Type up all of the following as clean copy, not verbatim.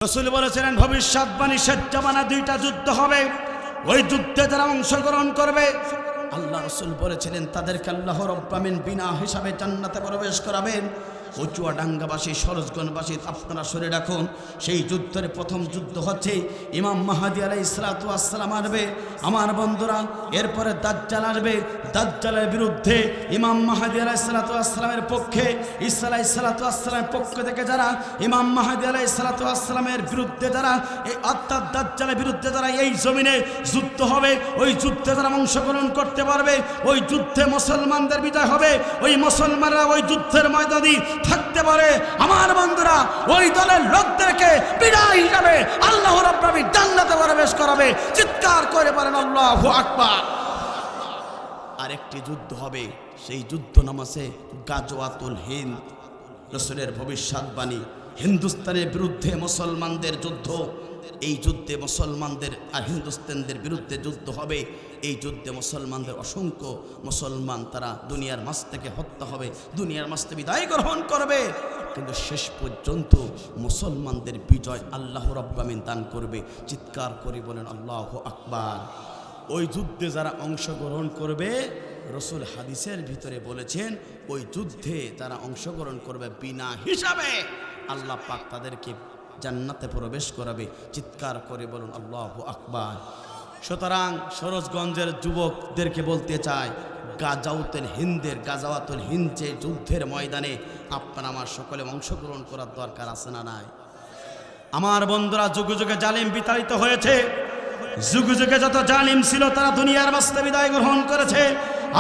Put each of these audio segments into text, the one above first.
রাসূল বলেছিলেন ভবিষ্যৎবাণী সত্যবানা দুইটা যুদ্ধ হবে, ওই যুদ্ধে যারা অংশগ্রহণ করবে আল্লাহ রাসূল বলেছিলেন তাদেরকে আল্লাহ রাব্বুল আমিন বিনা হিসাবে জান্নাতে প্রবেশ করাবেন। ও চুয়াডাঙ্গাবাসী সরোজগঞ্জবাসী আপনারা শুনে রাখুন, সেই যুদ্ধের প্রথম যুদ্ধ হচ্ছে ইমাম মাহদী আলাইহিস সালাতু ওয়াস সালাম আসবে আমার বন্ধুরা, এরপরে দাজ্জাল আসবে। দাজ্জালের বিরুদ্ধে ইমাম মাহদী আলাইহিস সালাতু ওয়াস সালামের পক্ষে, ঈসা আলাইহিস সালাতু ওয়াস সালামের পক্ষ থেকে যারা ইমাম মাহদী আলাইহিস সালাতু ওয়াস সালামের বিরুদ্ধে যারা এই অর্থাৎ দাজ্জালের বিরুদ্ধে যারা এই জমিনে যুদ্ধ হবে, ওই যুদ্ধে যারা অংশগ্রহণ করতে পারবে, ওই যুদ্ধে মুসলমানদের বিজয় হবে। ওই মুসলমানরা ওই যুদ্ধের ময়দানে থাকতে পারে আমার বন্ধুরা, ওই দলের লোকদেরকে বিদায় হিসাবে আল্লাহ রাব্বুল আমিন জান্নাতে প্রবেশ করাবে। চিৎকার করে বলেন আল্লাহু আকবার। আরেকটি যুদ্ধ হবে, সেই যুদ্ধ নাম আছে গাজওয়াতুল হিন্দ। রাসূলের ভবিষ্যৎবাণী, হিন্দুস্তানের বিরুদ্ধে মুসলমানদের যুদ্ধ। এই যুদ্ধে মুসলমানদের আর হিন্দুস্তানদের বিরুদ্ধে যুদ্ধ হবে। এই যুদ্ধে মুসলমানদের অসংখ্য মুসলমান তারা দুনিয়ার মাঝ থেকে হত্যা হবে, দুনিয়ার মাঝ থেকে বিদায় গ্রহণ করবে, কিন্তু শেষ পর্যন্ত মুসলমানদের বিজয় আল্লাহ রাব্বুল আমিন দান করবে। চিৎকার করে বলেন আল্লাহু আকবার। ওই যুদ্ধে যারা অংশগ্রহণ করবে রাসূল হাদিসের ভিতরে বলেছেন, ওই যুদ্ধে যারা অংশগ্রহণ করবে বিনা হিসাবে আল্লাহ পাক তাদেরকে জান্নাতে প্রবেশ করাবে। চিৎকার করে বলুন আল্লাহু আকবার। সুতরাং সরোজগঞ্জের যুবকদেরকে বলতে চাই, গাজাওয়াতুল হিন্দ যে যুদ্ধের ময়দানে আপনারা আমার সকলে অংশগ্রহণ করার দরকার আছে না নাই? আমার বন্ধুরা, যুগে যুগে জালিম বিতাড়িত হয়েছে, যুগে যুগে যত জালিম ছিল তারা দুনিয়ার বাস্তে বিদায় গ্রহণ করেছে।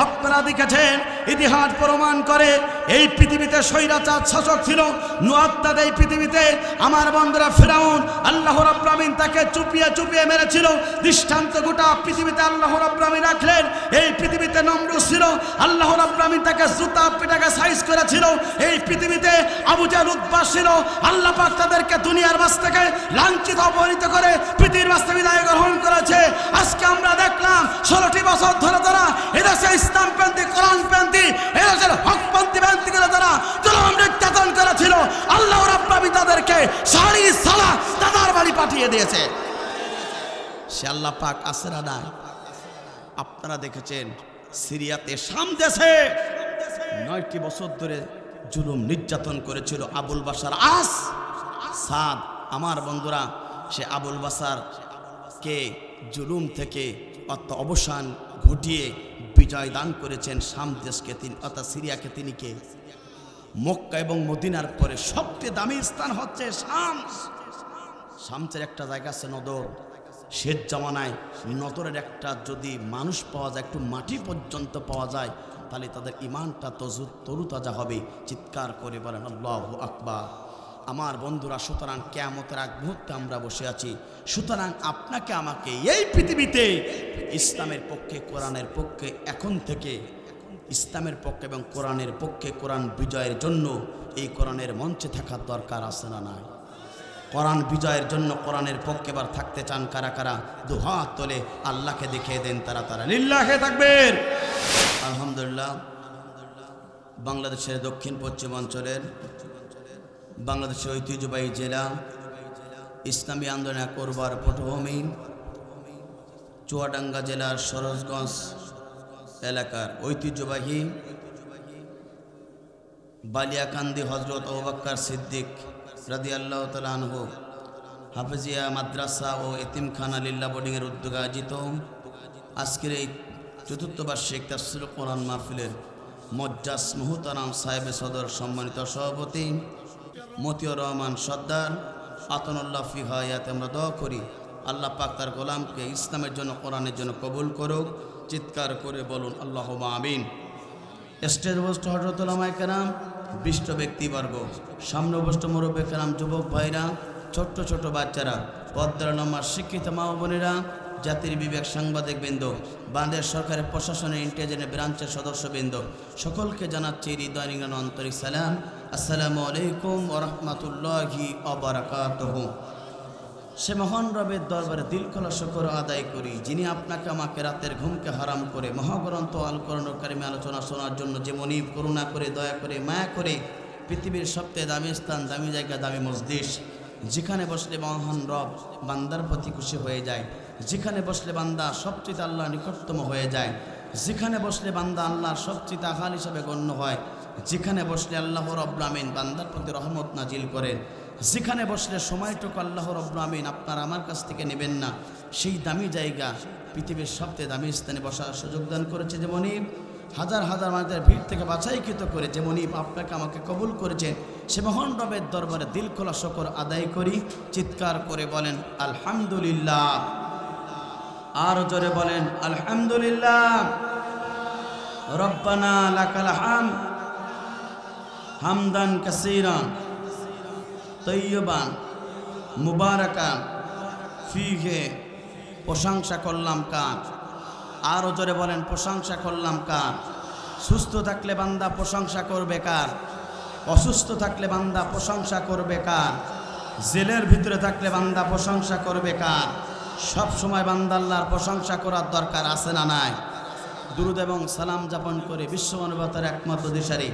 আপনারা দেখেছেন, ইতিহাস প্রমাণ করে এই পৃথিবীতে স্বৈরাচার শাসক ছিল নুয়াত্তাদ। এই পৃথিবীতে আমার বন্ধুরা ফিরাউন আল্লাহ রাব্বুল আমিন তাকে চুপিয়ে চুপিয়ে মেরেছিল। দৃষ্টান্ত গোটা পৃথিবীতে আল্লাহ রাব্বুল আমিন রাখলেন। এই পৃথিবীতে নমরুদ ছিল, আল্লাহ রাব্বুল আমিন তাকে জুতা পিটাকে সাইজ করেছিল। এই পৃথিবীতে আবু জাহল উতবা ছিল, আল্লাহ পাক তাদেরকে দুনিয়ার বাস থেকে লাঞ্ছিত অপমানিত করে পৃথিবীর বাস্তে বিদায় গ্রহণ করেছে। আজকে আমরা দেখলাম 16টি বছর ধরে তারা এদেশে ইসলামপন্থী, কোরআনপন্থী, এদেশের হকপন্থী ব্যক্তিগুলো তারা জুলুম নির্যাতন করেছিল। আল্লাহ রাব্বুল আমিন তাদেরকে সারি সালাহ তাদের বাড়ি পাঠিয়ে দিয়েছে। সে আল্লাহ পাক আছে না নাই? আপনারা দেখেছেন সিরিয়াতে শাম দেশে 9টি বছর ধরে জুলুম নির্যাতন করেছিল আবুল বাশার আসাদ। আমার বন্ধুরা, সে আবুল বাশার কে জুলুম থেকে অবসান ঘটিয়ে বিজয় দান করেছেন শাম দেশকে, তিনি অর্থাৎ সিরিয়াকে। তিনি কে? মক্কা এবং মদিনার পরে সবচেয়ে দামি স্থান হচ্ছে শাম। শামসের একটা জায়গা আছে নদর। শেষ জামানায় নদরের একটা যদি মানুষ পাওয়া যায়, একটু মাটি পর্যন্ত পাওয়া যায়, তাহলে তাদের ইমানটা তরুতাজা হবে। চিৎকার করে বলেন আল্লাহু আকবার। আমার বন্ধুরা, সুতরাং কিয়ামতের আগ মুহূর্তে আমরা বসে আছি। সুতরাং আপনাকে আমাকে এই পৃথিবীতে ইসলামের পক্ষে, কোরআনের পক্ষে, এখন থেকে ইসলামের পক্ষে এবং কোরআনের পক্ষে, কোরআন বিজয়ের জন্য এই কোরআনের মঞ্চে থাকার দরকার আছে না নাই? কোরআন বিজয়ের জন্য কোরআনের পক্ষে এবার থাকতে চান কারা কারা? দুহাত তোলে আল্লাহকে দেখিয়ে দেন তারা তারা। লিল্লাহে তাকবীর। আলহামদুলিল্লাহ, বাংলাদেশের দক্ষিণ পশ্চিমাঞ্চলের বাংলাদেশের ঐতিহ্যবাহী জেলা, ইসলামী আন্দোলন করবার পটভূমি, চুয়াডাঙ্গা জেলার সরোজগঞ্জ এলাকার ঐতিহ্যবাহী বালিয়াকান্দি হযরত আবু বকর সিদ্দিক রাদিয়াল্লাহু তাআলা আনহু হাফেজিয়া মাদ্রাসা ও এতিমখানা লিল্লাহ বোর্ডিংয়ের উদ্যোগে আয়োজিত আজকের এই চতুর্থ বার্ষিক তাফসীরুল কোরআন মাহফিলের মজ্জাজ মুহতারাম সাহেবে সদর সম্মানিত সভাপতি মতিউর রহমান সর্দার আতানুল্লাহ ফি হায়াতে আমরা দোয়া করি আল্লাহ পাক তার গোলামকে ইসলামের জন্য, কোরআনের জন্য কবুল করুক। চিৎকার করে বলুন আল্লাহুম্মা আমিন। স্টেজ বসত হযরত উলামায়ে কেরাম, বিশিষ্ট ব্যক্তিবর্গ, সামনে বসত মুরব্বী কেরাম, যুবক ভাইরা, ছোট্ট ছোট বাচ্চারা, পর্দার নামার শিক্ষিত মা বোনেরা, জাতির বিবেক সাংবাদিকবৃন্দ, বাংলাদেশ সরকারের প্রশাসনের ইন্টেলিজেন্স ব্রাঞ্চের সদস্যবৃন্দ, সকলকে জানাচ্ছি হৃদয় নিংড়ানো আন্তরিক সালাম। আসসালামু আলাইকুম ওয়া রাহমাতুল্লাহি ওয়া বারাকাতুহু। সে মহান রবের দরবারে দিল খোলা শুকর আদায় করি, যিনি আপনাকে আমাকে রাতের ঘুমকে হারাম করে মহাগ্রন্থ আল কোরআন কারিমে আলোচনা শোনার জন্য যে মনিব করুণা করে, দয়া করে, মায়া করে পৃথিবীর সবচেয়ে দামি স্থান, দামি জায়গা, দামি মসজিদ যেখানে বসলে মহান রব বান্দার প্রতি খুশি হয়ে যায়, যেখানে বসলে বান্দা সবচেয়ে আল্লাহর নিকটতম হয়ে যায়, যেখানে বসলে বান্দা আল্লাহর সবচেয়ে আহাল হিসাবে গণ্য হয়, যেখানে বসলে আল্লাহ রাব্বুল আমিন বান্দার প্রতি রহমত নাজিল করেন, যেখানে বসলে সময়টুকু আল্লাহ রাব্বুল আমিন আপনার আমার কাছ থেকে নেবেন না, সেই দামি জায়গা পৃথিবীর সবচেয়ে দামি স্থানে বসার সুযোগ দান করেছে। যেমনই হাজার হাজার মানুষের ভিড় থেকে বাছাইকৃত করে যেমনই আপনাকে আমাকে কবুল করেছেন, সে মহান রবের দরবারে দিল খোলা শকর আদায় করি। চিৎকার করে বলেন আলহামদুলিল্লাহ, আর জোরে বলেন আলহামদুলিল্লাহ। রব্বানা লাকাল হামদ হামদান কাসীরান তয়্যিবান মুবারাকান ফীহি। প্রশংসা করলাম কার? আরও জোরে বলেন প্রশংসা করলাম কার? সুস্থ থাকলে বান্দা প্রশংসা করবে কার? অসুস্থ থাকলে বান্দা প্রশংসা করবে কার? জেলের ভিতরে থাকলে বান্দা প্রশংসা করবে কার? সব সময় বান্দা আল্লাহর প্রশংসা করার দরকার আছে না নাই? দুরুদ এবং সালাম যাপন করে বিশ্ব মানবতার একমাত্র দিশারি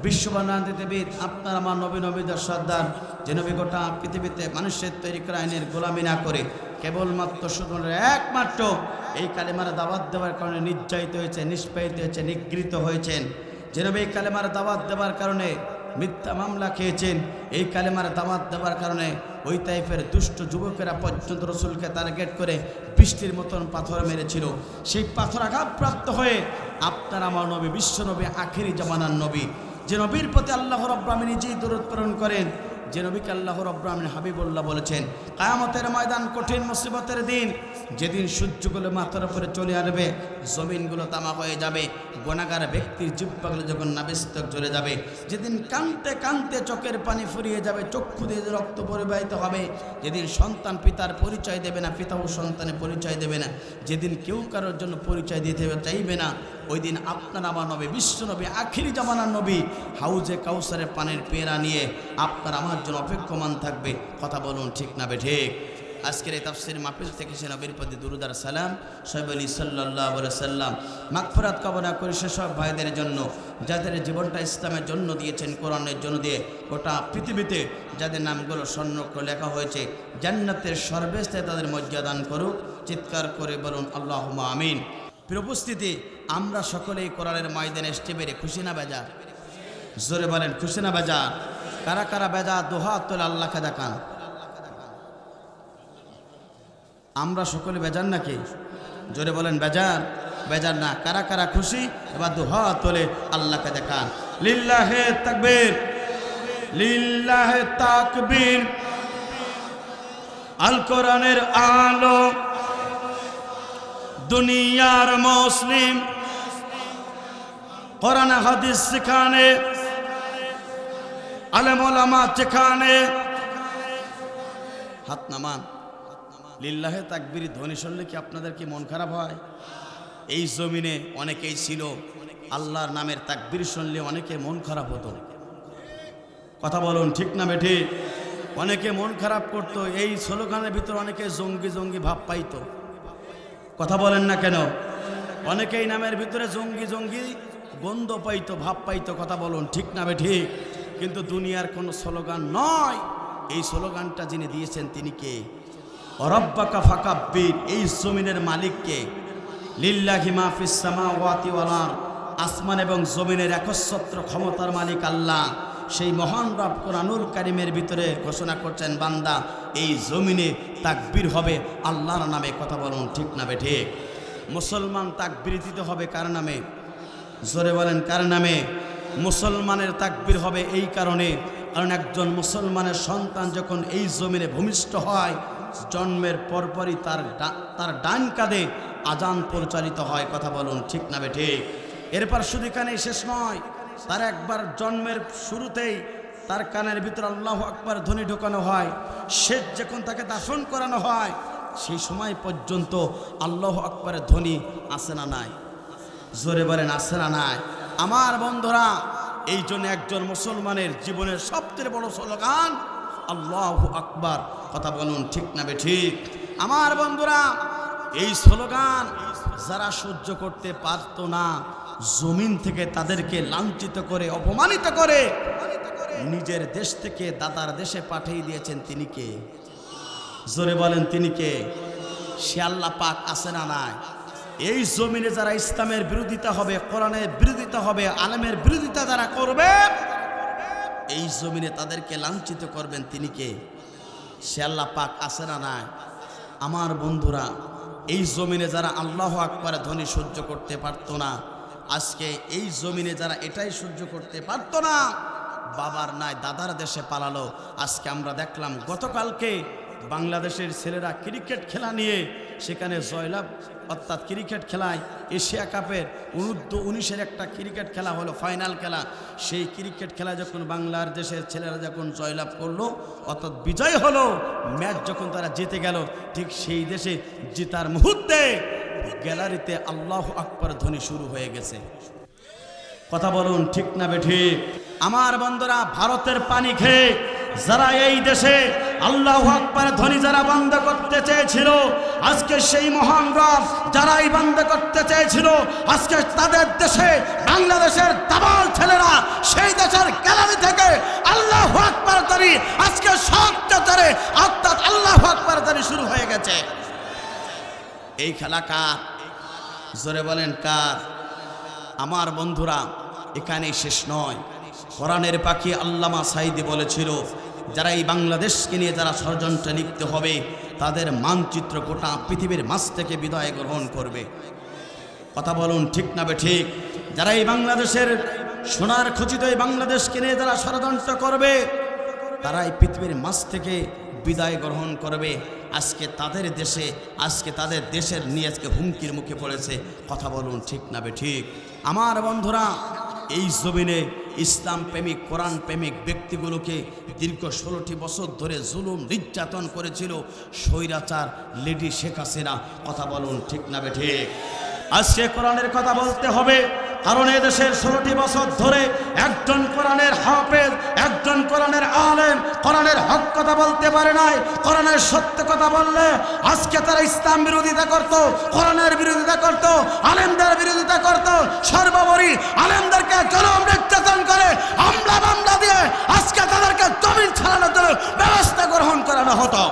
বিশ্ববান্তিবিদ আপনার আমার নবী নবীদের সর্দার, যে নবী গোটা পৃথিবীতে মানুষের তৈরি করা আইনের গোলামি না করে কেবলমাত্র শুধু একমাত্র এই কালেমার দাওয়াত দেওয়ার কারণে নির্যাতিত হয়েছে, নিষ্পেষিত হয়েছে, নিগৃহীত হয়েছেন। যে নবী এই কালেমার দাওয়াত দেওয়ার কারণে মিথ্যা মামলা খেয়েছেন, এই কালেমার দাওয়াত দেওয়ার কারণে ওই তাইফের দুষ্ট যুবকেরা পর্যন্ত রসুলকে টার্গেট করে বৃষ্টির মতন পাথর মেরেছিল। সেই পাথর আঘাতপ্রাপ্ত হয়ে আপনার আমার নবী বিশ্ব নবী আখেরি জামানার নবী, যে নবীর প্রতি আল্লাহ রাব্বুল আমিন নিজেই দরুদ প্রেরণ করেন, যে নবীকে আল্লাহ রাব্বুল আমিন হাবিবুল্লাহ বলেছেন। কিয়ামতের ময়দান কঠিন মুসিবতের দিন, যেদিন সূর্যগুলো মাথার উপরে চলে আসবে, জমিনগুলো তামা হয়ে যাবে, গুনাহগার ব্যক্তির জিহ্বাগুলো যখন নাবিস্তক জ্বলে যাবে, যেদিন কাঁদতে কাঁদতে চোখের পানি ফুরিয়ে যাবে, চক্ষু দিয়ে রক্ত পরিবাহিত হবে, যেদিন সন্তান পিতার পরিচয় দেবে না, পিতাও সন্তানের পরিচয় দেবে না, যেদিন কেউ কারোর জন্য পরিচয় দিতে চাইবে না, ওই দিন আপনার আমার নবী বিশ্ব নবী আখিরি জামানার নবী হাউজে কাউসারের পানির পেয়ারা নিয়ে আপনার আমার জন্য অপেক্ষমান থাকবে। কথা বলুন ঠিক না বেঠিক? আজকের এই তাফসীর মাহফিল থেকে সে নবীর প্রতি দুরূদ আর সালাম সাহেব আলী সাল্লাল্লাহু আলাইহি সাল্লাম মাগফিরাত কামনা করে সেসব ভাইদের জন্য যাদের জীবনটা ইসলামের জন্য দিয়েছেন, কোরআনের জন্য দিয়ে গোটা পৃথিবীতে যাদের নামগুলো স্বর্ণাক্ষরে লেখা হয়েছে, জান্নাতের সর্বস্থায় তাদের মর্যাদা দান করুক। চিৎকার করে বলুন আল্লাহুম্মা আমিন। প্রিয় উপস্থিতি, আমরা সকলেই কোরআনের ময়দানে এসে বেড়ে খুশি না বেজার? জোরে বলেন খুশি না বেজার? কারা কারা বেজার দুহাত তুলে আল্লাহকে দেখান। আমরা সকলে বেজার নাকি? জোরে বলেন বেজার? বেজার না? কারা কারা খুশি? এবার দুহাত তুলে আল্লাহকে দেখান। লিল্লাহে তাকবীর, লিল্লাহে তাকবীর। আল কোরআনের আলো দুনিয়ার মুসলিম, কোরআন হাদিস সেখানে, আলেম ওলামা যেখানে। হাত নামান। লিল্লাহে তাকবীর ধ্বনি শুনলে কি আপনাদের কি মন খারাপ হয়? এই জমিনে অনেকেই ছিল, আল্লাহর নামের তাকবীর শুনলে অনেকে মন খারাপ হতো। কথা বলুন ঠিক না বেঠিক? অনেকে মন খারাপ করতো। এই স্লোগানের ভিতর অনেকে জঙ্গি জঙ্গি ভাব পাইতো। কথা বলেন না কেন? অনেকেই নামের ভিতরে জঙ্গি জঙ্গি গন্ধ পাইতো, ভাব পাইতো। কথা বলুন ঠিক না বেঠিক? কিন্তু দুনিয়ার কোনো স্লোগান নয়। এই স্লোগানটা যিনি দিয়েছেন তিনি কে? রব্বাকা ফাকাব্বির। এই জমিনের মালিককে? লিল্লাহি মা ফিস সামাওয়াতি ওয়াল আরদ। আসমান এবং জমিনের একচ্ছত্র ক্ষমতার মালিক আল্লাহ। সেই মহান রব কোরআনুল কারীমের ভিতরে ঘোষণা করছেন, বান্দা এই জমিনে তাকবীর হবে আল্লাহর নামে। কথা বলুন ঠিক না বেঠিক? মুসলমান তাকবীর দিতে হবে কার নামে? জোরে বলেন কার নামে? মুসলমানের তাকবীর হবে এই কারণে, কারণ একজন মুসলমানের সন্তান যখন এই জমিনে ভূমিষ্ঠ হয়, জন্মের পরপরই তার ডান কাঁধে আজান পরিচালিত হয়। কথা বলুন ঠিক না বেঠিক? এরপর শুধু কানে শেষ নয়, তার একবার জন্মের শুরুতেই তার কানের ভিতর আল্লাহু আকবার ধ্বনি ঢোকানো হয়। শেষ যখন তাকে দাফন করানো হয়, সেই সময় পর্যন্ত আল্লাহু আকবারের ধ্বনি আসে না নাই? জোরে বলেন আসে না নাই? আমার বন্ধুরা, এই জন্য একজন মুসলমানের জীবনের সবচেয়ে বড় স্লোগান আল্লাহু আকবার। কথা বলুন ঠিক না বেঠিক? আমার বন্ধুরা, এই স্লোগান যারা সহ্য করতে পারত না, জমিন থেকে তাদেরকে লাঞ্ছিত করে অপমানিত করে নিজের দেশ থেকে দাদার দেশে পাঠিয়ে দিয়েছেন তিনি কে? জোরে বলেন তিনি কে? সে আল্লাহ পাক আছে না নাই? এই জমিনে যারা ইসলামের বিরোধিতা হবে, কোরআনের বিরোধিতা হবে, আলেমের বিরোধিতা যারা করবে, এই জমিনে তাদেরকে লাঞ্ছিত করবেন তিনি কে? সে আল্লাহ পাক আছে না নাই? আমার বন্ধুরা, এই জমিনে যারা আল্লাহু আকবার ধ্বনি সহ্য করতে পারতো না, আজকে এই জমিনে যারা এটাই সহ্য করতে পারতো না, বাবার নাই দাদার দেশে পালালো। আজকে আমরা দেখলাম গতকালকে বাংলাদেশের ছেলেরা ক্রিকেট খেলা নিয়ে সেখানে জয়লাভ, অর্থাৎ ক্রিকেট খেলায় এশিয়া কাপের অনূর্ধ্ব-19 একটা ক্রিকেট খেলা হলো, ফাইনাল খেলা। সেই ক্রিকেট খেলা যখন বাংলার দেশের ছেলেরা যখন জয়লাভ করলো, অর্থাৎ বিজয় হলো, ম্যাচ যখন তারা জিতে গেল, ঠিক সেই দেশে জেতার মুহূর্তে গ্যালারিতে আল্লাহু আকবার ধ্বনি শুরু হয়ে গেছে। কথা বলুন ঠিক না বেঠিক? আমার বন্ধুরা, ভারতের পানি খেয়ে যারা এই দেশে আল্লাহু আকবার ধ্বনি যারা বন্ধ করতে চেয়েছিল, আজকে সেই মহান রব যারাই বন্ধ করতে চেয়েছিল, আজকে তাদের দেশে বাংলাদেশের দাবাল ছেলেরা সেই দেশের গ্যালারি থেকে আল্লাহু আকবার ধ্বনি আজকে সত্যতারে অর্থাৎ আল্লাহু আকবার ধ্বনি শুরু হয়ে গেছে। এই খেলা কার? জোরে বলেন কার? আমার বন্ধুরা, এখানেই শেষ নয়। কোরআনের পাখি আল্লামা সাঈদী বলেছিল, যারা এই বাংলাদেশকে নিয়ে যারা ষড়যন্ত্রে লিপ্ত হবে, তাদের মানচিত্র গোটা পৃথিবীর মাঝ থেকে বিদায় গ্রহণ করবে। কথা বলুন ঠিক না বেঠিক? যারা এই বাংলাদেশের সোনার খচিত এই বাংলাদেশকে নিয়ে যারা ষড়যন্ত্র করবে, তারা এই পৃথিবীর মাঝ থেকে বিদায় গ্রহণ করবে। আজকে তাদের দেশে, আজকে তাদের দেশের নিয়ে আজকে হুমকির মুখে পড়েছে। কথা বলুন ঠিক না বেঠিক? আমার বন্ধুরা, এই জমিনে ইসলাম প্রেমিক, কোরআন প্রেমিক ব্যক্তিগুলোকে দীর্ঘ 16টি বছর ধরে জুলুম নির্যাতন করেছিল স্বৈরাচার লেডি শেখ হাসিনা। কথা বলুন ঠিক না বেঠিক? আজকে কোরআনের কথা বলতে হবে, কারণ এদেশের 16টি বছর ধরে একজন কোরআনের হাফেজ, একজন কোরআনের আলেম কোরআনের হক কথা বলতে পারে নাই। কোরআনের সত্য কথা বললে আজকে তারা ইসলাম বিরোধিতা করত, কোরআনের বিরোধিতা করত, আলেমদের বিরোধিতা করত। সর্বোপরি আলেমদেরকে জুলুম নির্যাতন করে মামলা দিয়ে আজকে তাদেরকে জমিন ছাড়ানোর জন্য ব্যবস্থা গ্রহণ করানো হতো।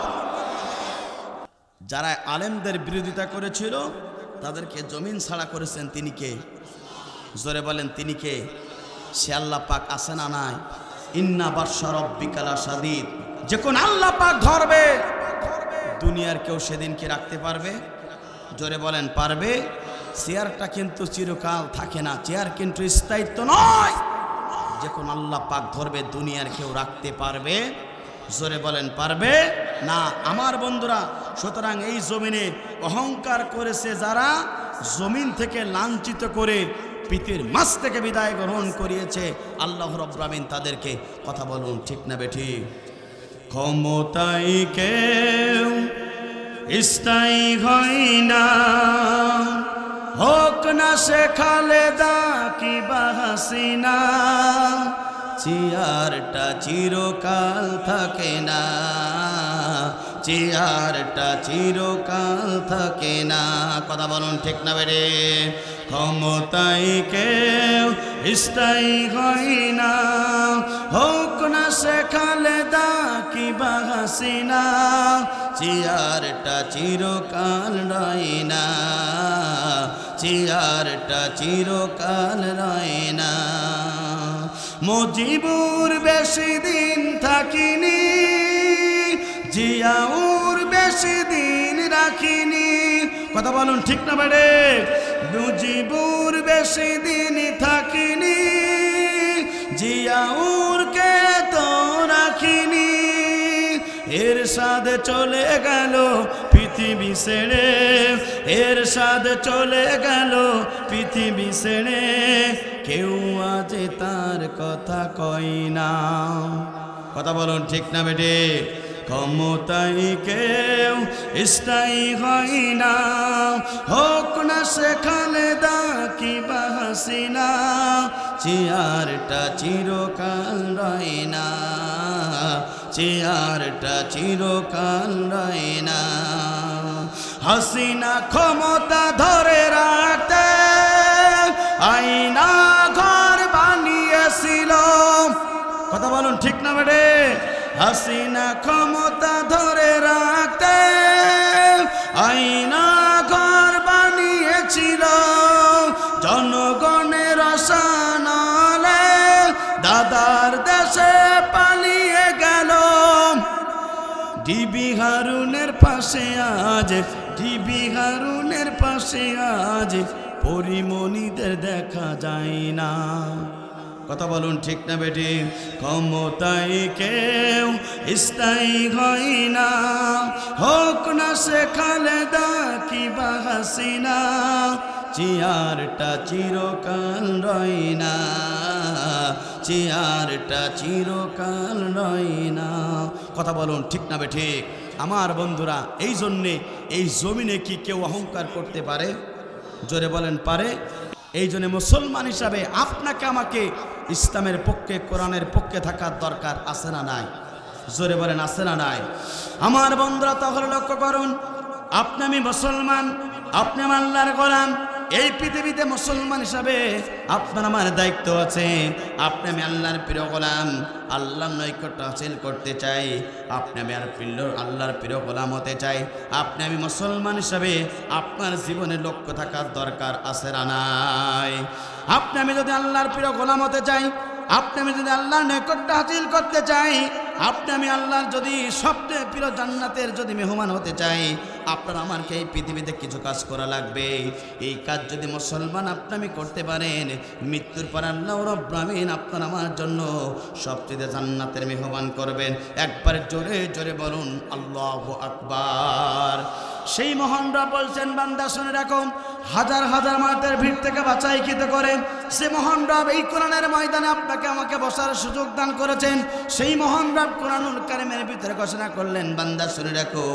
যারা আলেমদের বিরোধিতা করেছিল তাদেরকে জমিন ছাড়া করেছেন তিনি কে? জোরে বলেন তিনি কে? সে আল্লাহ পাক আছে না নাই? ইন্না বাতশা রাব্বিকা লাশাদীদ। যখন আল্লাহ পাক ধরবে, দুনিয়ার কেউ সেদিন কি রাখতে পারবে? জোরে বলেন পারবে? চেয়ারটা কিন্তু চিরকাল থাকে না, চেয়ার কিন্তু স্থায়িত্ব নয়। যখন আল্লাহ পাক ধরবে, দুনিয়ার কেউ রাখতে পারবে? জোরে বলেন পারবে না। আমার বন্ধুরা, সুতরাং এই জমিনে অহংকার করেছে যারা, জমিন থেকে লাঞ্ছিত করে পৃথিবীর মাঝ থেকে বিদায় গ্রহণ করিয়েছে আল্লাহ রাব্বুল আমিন তাদেরকে। কথা বলুন ঠিক না বেঠিক? ক্ষমতাই কেউ স্থায়ী হয় না, হোক না সে খালেদা কিংবা হাসিনা, চেয়ারটা চিরকাল থাকে না, চেয়ারটা চিরকাল থাকে না। কথা বলুন ঠিক না বেরে? ক্ষমতাই কেউ স্থায়ী হয় না, হোক না সে খালেদা কিংবা হাসিনা, চেয়ারটা চিরকাল রয় না, চেয়ারটা চিরকাল রয় না। মুজিবুর বেশি দিন থাকিনি, জিয়াউর বেশি দিন রাখিনি। কথা বলুন ঠিক না বেড়ে? মুজিবুর বেশি দিন থাকিনি, জিয়াউরকে তো রাখিনি। এরশাদ চলে গেল পৃথিবী ছেড়ে, এরশাদ চলে গেল পৃথিবী ছেড়ে, কেউ আজ তার কথা কয় না। কথা বলুন ঠিক না বেটে? ক্ষমতাই কেউ স্থায়ী হয় না, হোক না সে খালেদা কিংবা হাসিনা, চেয়ারটা চিরকাল রয় না, চেয়ারটা চিরকাল রয় না। হাসিনা ক্ষমতা ধরে রাখতে ক্ষমতা ধরে রাখতে আয়না ঘর বানিয়েছিল, জনগণের আশানালে দাদার দেশে পালিয়ে গেল। ডিবি হারুনের পাশে আজ, ডিবি হারুনের পাশে আজ পরিমণিদের দেখা যায় না। কথা বলুন ঠিক না বেটি? ক্ষমতায় কেউ স্থায়ী হয় না, হোক না সে খালেদা কিংবা হাসিনা, চেয়ারটা চিরকাল রয় না, চেয়ারটা চিরকাল রয় না। কথা বলুন ঠিক না বেঠিক? আমার বন্ধুরা, এই জন্যে এই জমিনে কি কেউ অহংকার করতে পারে? জোরে বলেন পারে? এই জন্য মুসলমান হিসাবে আপনাকে আমাকে ইসলামের পক্ষে, কোরআনের পক্ষে থাকার দরকার আছে না নাই? জোরে বলেন আছে না নাই? আমার বন্ধুরা, তাহলে লক্ষ্য করুন, আপনি আমি মুসলমান, আপনি আমার আল্লাহর গোলাম। এই পৃথিবীতে মুসলমান হিসাবে আপনার আমার দায়িত্ব আছে। আপনি আমি আল্লাহর প্রিয় গোলাম, আল্লাহর নৈকট্য হাসিল করতে চাই। আপনি আমি আল্লাহর প্রিয় গোলাম হতে চাই। আপনি আমি মুসলমান হিসাবে আপনার জীবনের লক্ষ্য থাকার দরকার আছে না নাই? আপনি আমি যদি আল্লাহর প্রিয় গোলাম হতে চাই, আপনি আমি যদি আল্লাহর নৈকট্য হাসিল করতে চাই, আপনি আমি আল্লাহর যদি সবচেয়ে প্রিয় জান্নাতের যদি মেহমান হতে চাই, আপনার আমাকে এই পৃথিবীতে কিছু কাজ করা লাগবে। এই কাজ যদি মুসলমান আপনি আমি করতে পারেন, মৃত্যুর পর আল্লাহ রাব্বুল আমিন আপনার আমার জন্য সবচেয়ে জান্নাতের মেহমান করবেন। একবার জোরে জোরে বলুন আল্লাহু আকবার। সেই মহান রব বলছেন, বান্দা শুনে রাখো, হাজার হাজার মানুষের ভিড় থেকে বাছাইকৃত করে সে মহান রব এই কোরআনের ময়দানে আপনাকে আমাকে বসার সুযোগ দান করেছেন। সেই মহান রব কোরআনুল কারীমের ভিতরে ঘোষণা করলেন, বান্দা শুনে রাখো,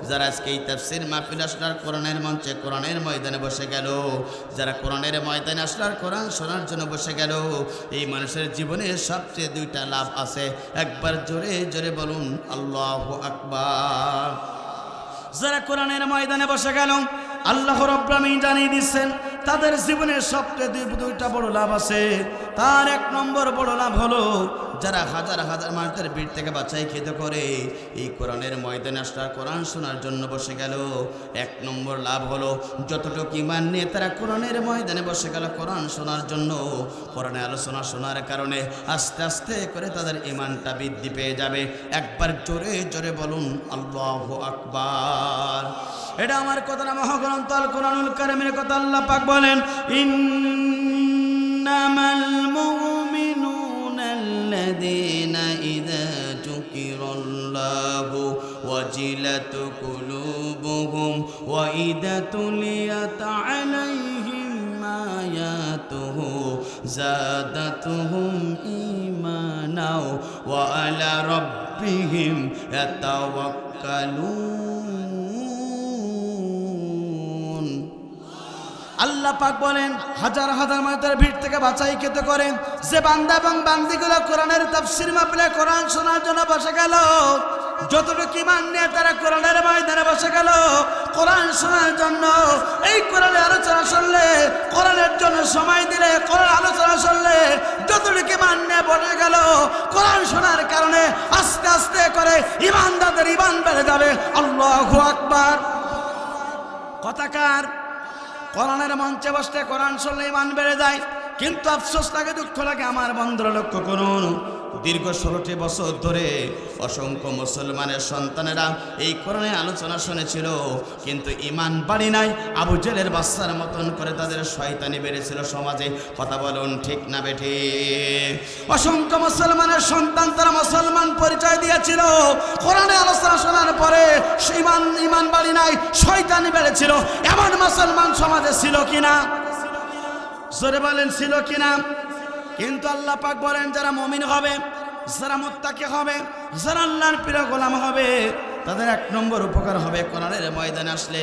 যারা আজকে এই তাফসীর মাহফিল আসলার কোরআনের মঞ্চে কোরআনের ময়দানে বসে গেল, যারা কোরআনের ময়দানে আসলার কোরআন শোনার জন্য বসে গেল, এই মানুষের জীবনে সবচেয়ে দুইটা লাভ আছে। একবার জোরে জোরে বলুন আল্লাহু আকবার। যারা কোরআনের ময়দানে বসে গেল, আল্লাহ রাব্বুল আমিন জানিয়ে দিচ্ছেন তাদের জীবনে সবচেয়ে দুইটা বড় লাভ আছে। তার এক নম্বর বড় লাভ হলো, যারা হাজার হাজার মানুষের ভিড় থেকে বাছাইকৃত করে এই কোরআনের ময়দানে আসলে কোরআন শোনার জন্য বসে গেল, এক নম্বর লাভ হলো যতটুকু ঈমান নিয়ে তারা কোরআনের ময়দানে বসে গেল কোরআন শোনার জন্য, কোরআনের আলোচনা শোনার কারণে আস্তে আস্তে করে তাদের ঈমানটা বৃদ্ধি পেয়ে যাবে। একবার জোরে জোরে বলুন আল্লাহু আকবার। এটা আমার কথা না, মহাগ্রন্থ আল কোরআনুল কারীমের কথা। আল্লাহ পাক বলেন, ইন্নামাল মুমিনুনা আল্লাযীনা ইযা যুকিরাল্লাহু ওয়াজিলাত কুলুবুহুম ওয়া ইযা তুলিয়াত আলাইহিম আয়াতুহু যাদাতুহুম ঈমানাও ওয়া আলা রাব্বিহিম ইয়াতাওয়াক্কালুন। আল্লাহ পাক বলেন, হাজার হাজার মানুষের ভিড় থেকে বাছাইকৃত করে যে বান্দা এবং বান্দিগুলো কোরআনের তাফসীর মাহফিলে কোরআন শোনার জন্য বসে গেল, যতটুকু ঈমান নিয়ে তারা কোরআনের ময়দানে বসে গেল কোরআন শোনার জন্য, এই কোরআনের আলোচনা শুনলে, কোরআনের জন্য সময় দিলে, কোরআন আলোচনা শুনলে, যতটুকু ঈমান নিয়ে বসে গেল কোরআন শোনার কারণে আস্তে আস্তে করে ঈমানদারদের ঈমান বেড়ে যাবে। আল্লাহু আকবার। কথাকার কোরআনের মঞ্চে বসতে কোরআন শুনলে ঈমান বেড়ে যায়, কিন্তু আফসোস লাগে, দুঃখ লাগে আমার বন্ধুরা লক্ষ্য করুন, দীর্ঘ 16টি বছর ধরে অসংখ্য মুসলমানের সন্তানেরা এই কোরআনের আলোচনা শুনেছিল, কিন্তু ঈমান বাড়ি নাই। আবু জেলের বাচ্চার মতন করে তাদের শয়তানি বেড়েছিল সমাজে। কথা বলুন ঠিক না বেঠিক? অসংখ্য মুসলমানের সন্তান তারা মুসলমান পরিচয় দিয়েছিল, কোরআনের আলোচনা শোনার পরে ঈমান বাড়ি নাই, শয়তানি বেড়েছিল। এমন মুসলমান সমাজে ছিল কিনা? জোরে বলেন ছিল কিনা? কিন্তু আল্লাহ পাক বলেন, যারা মুমিন হবে, যারা মুত্তাকি হবে, যারা আল্লাহর প্রিয় গোলাম হবে, তাদের এক নম্বর উপকার হবে কোরআনের ময়দানে আসলে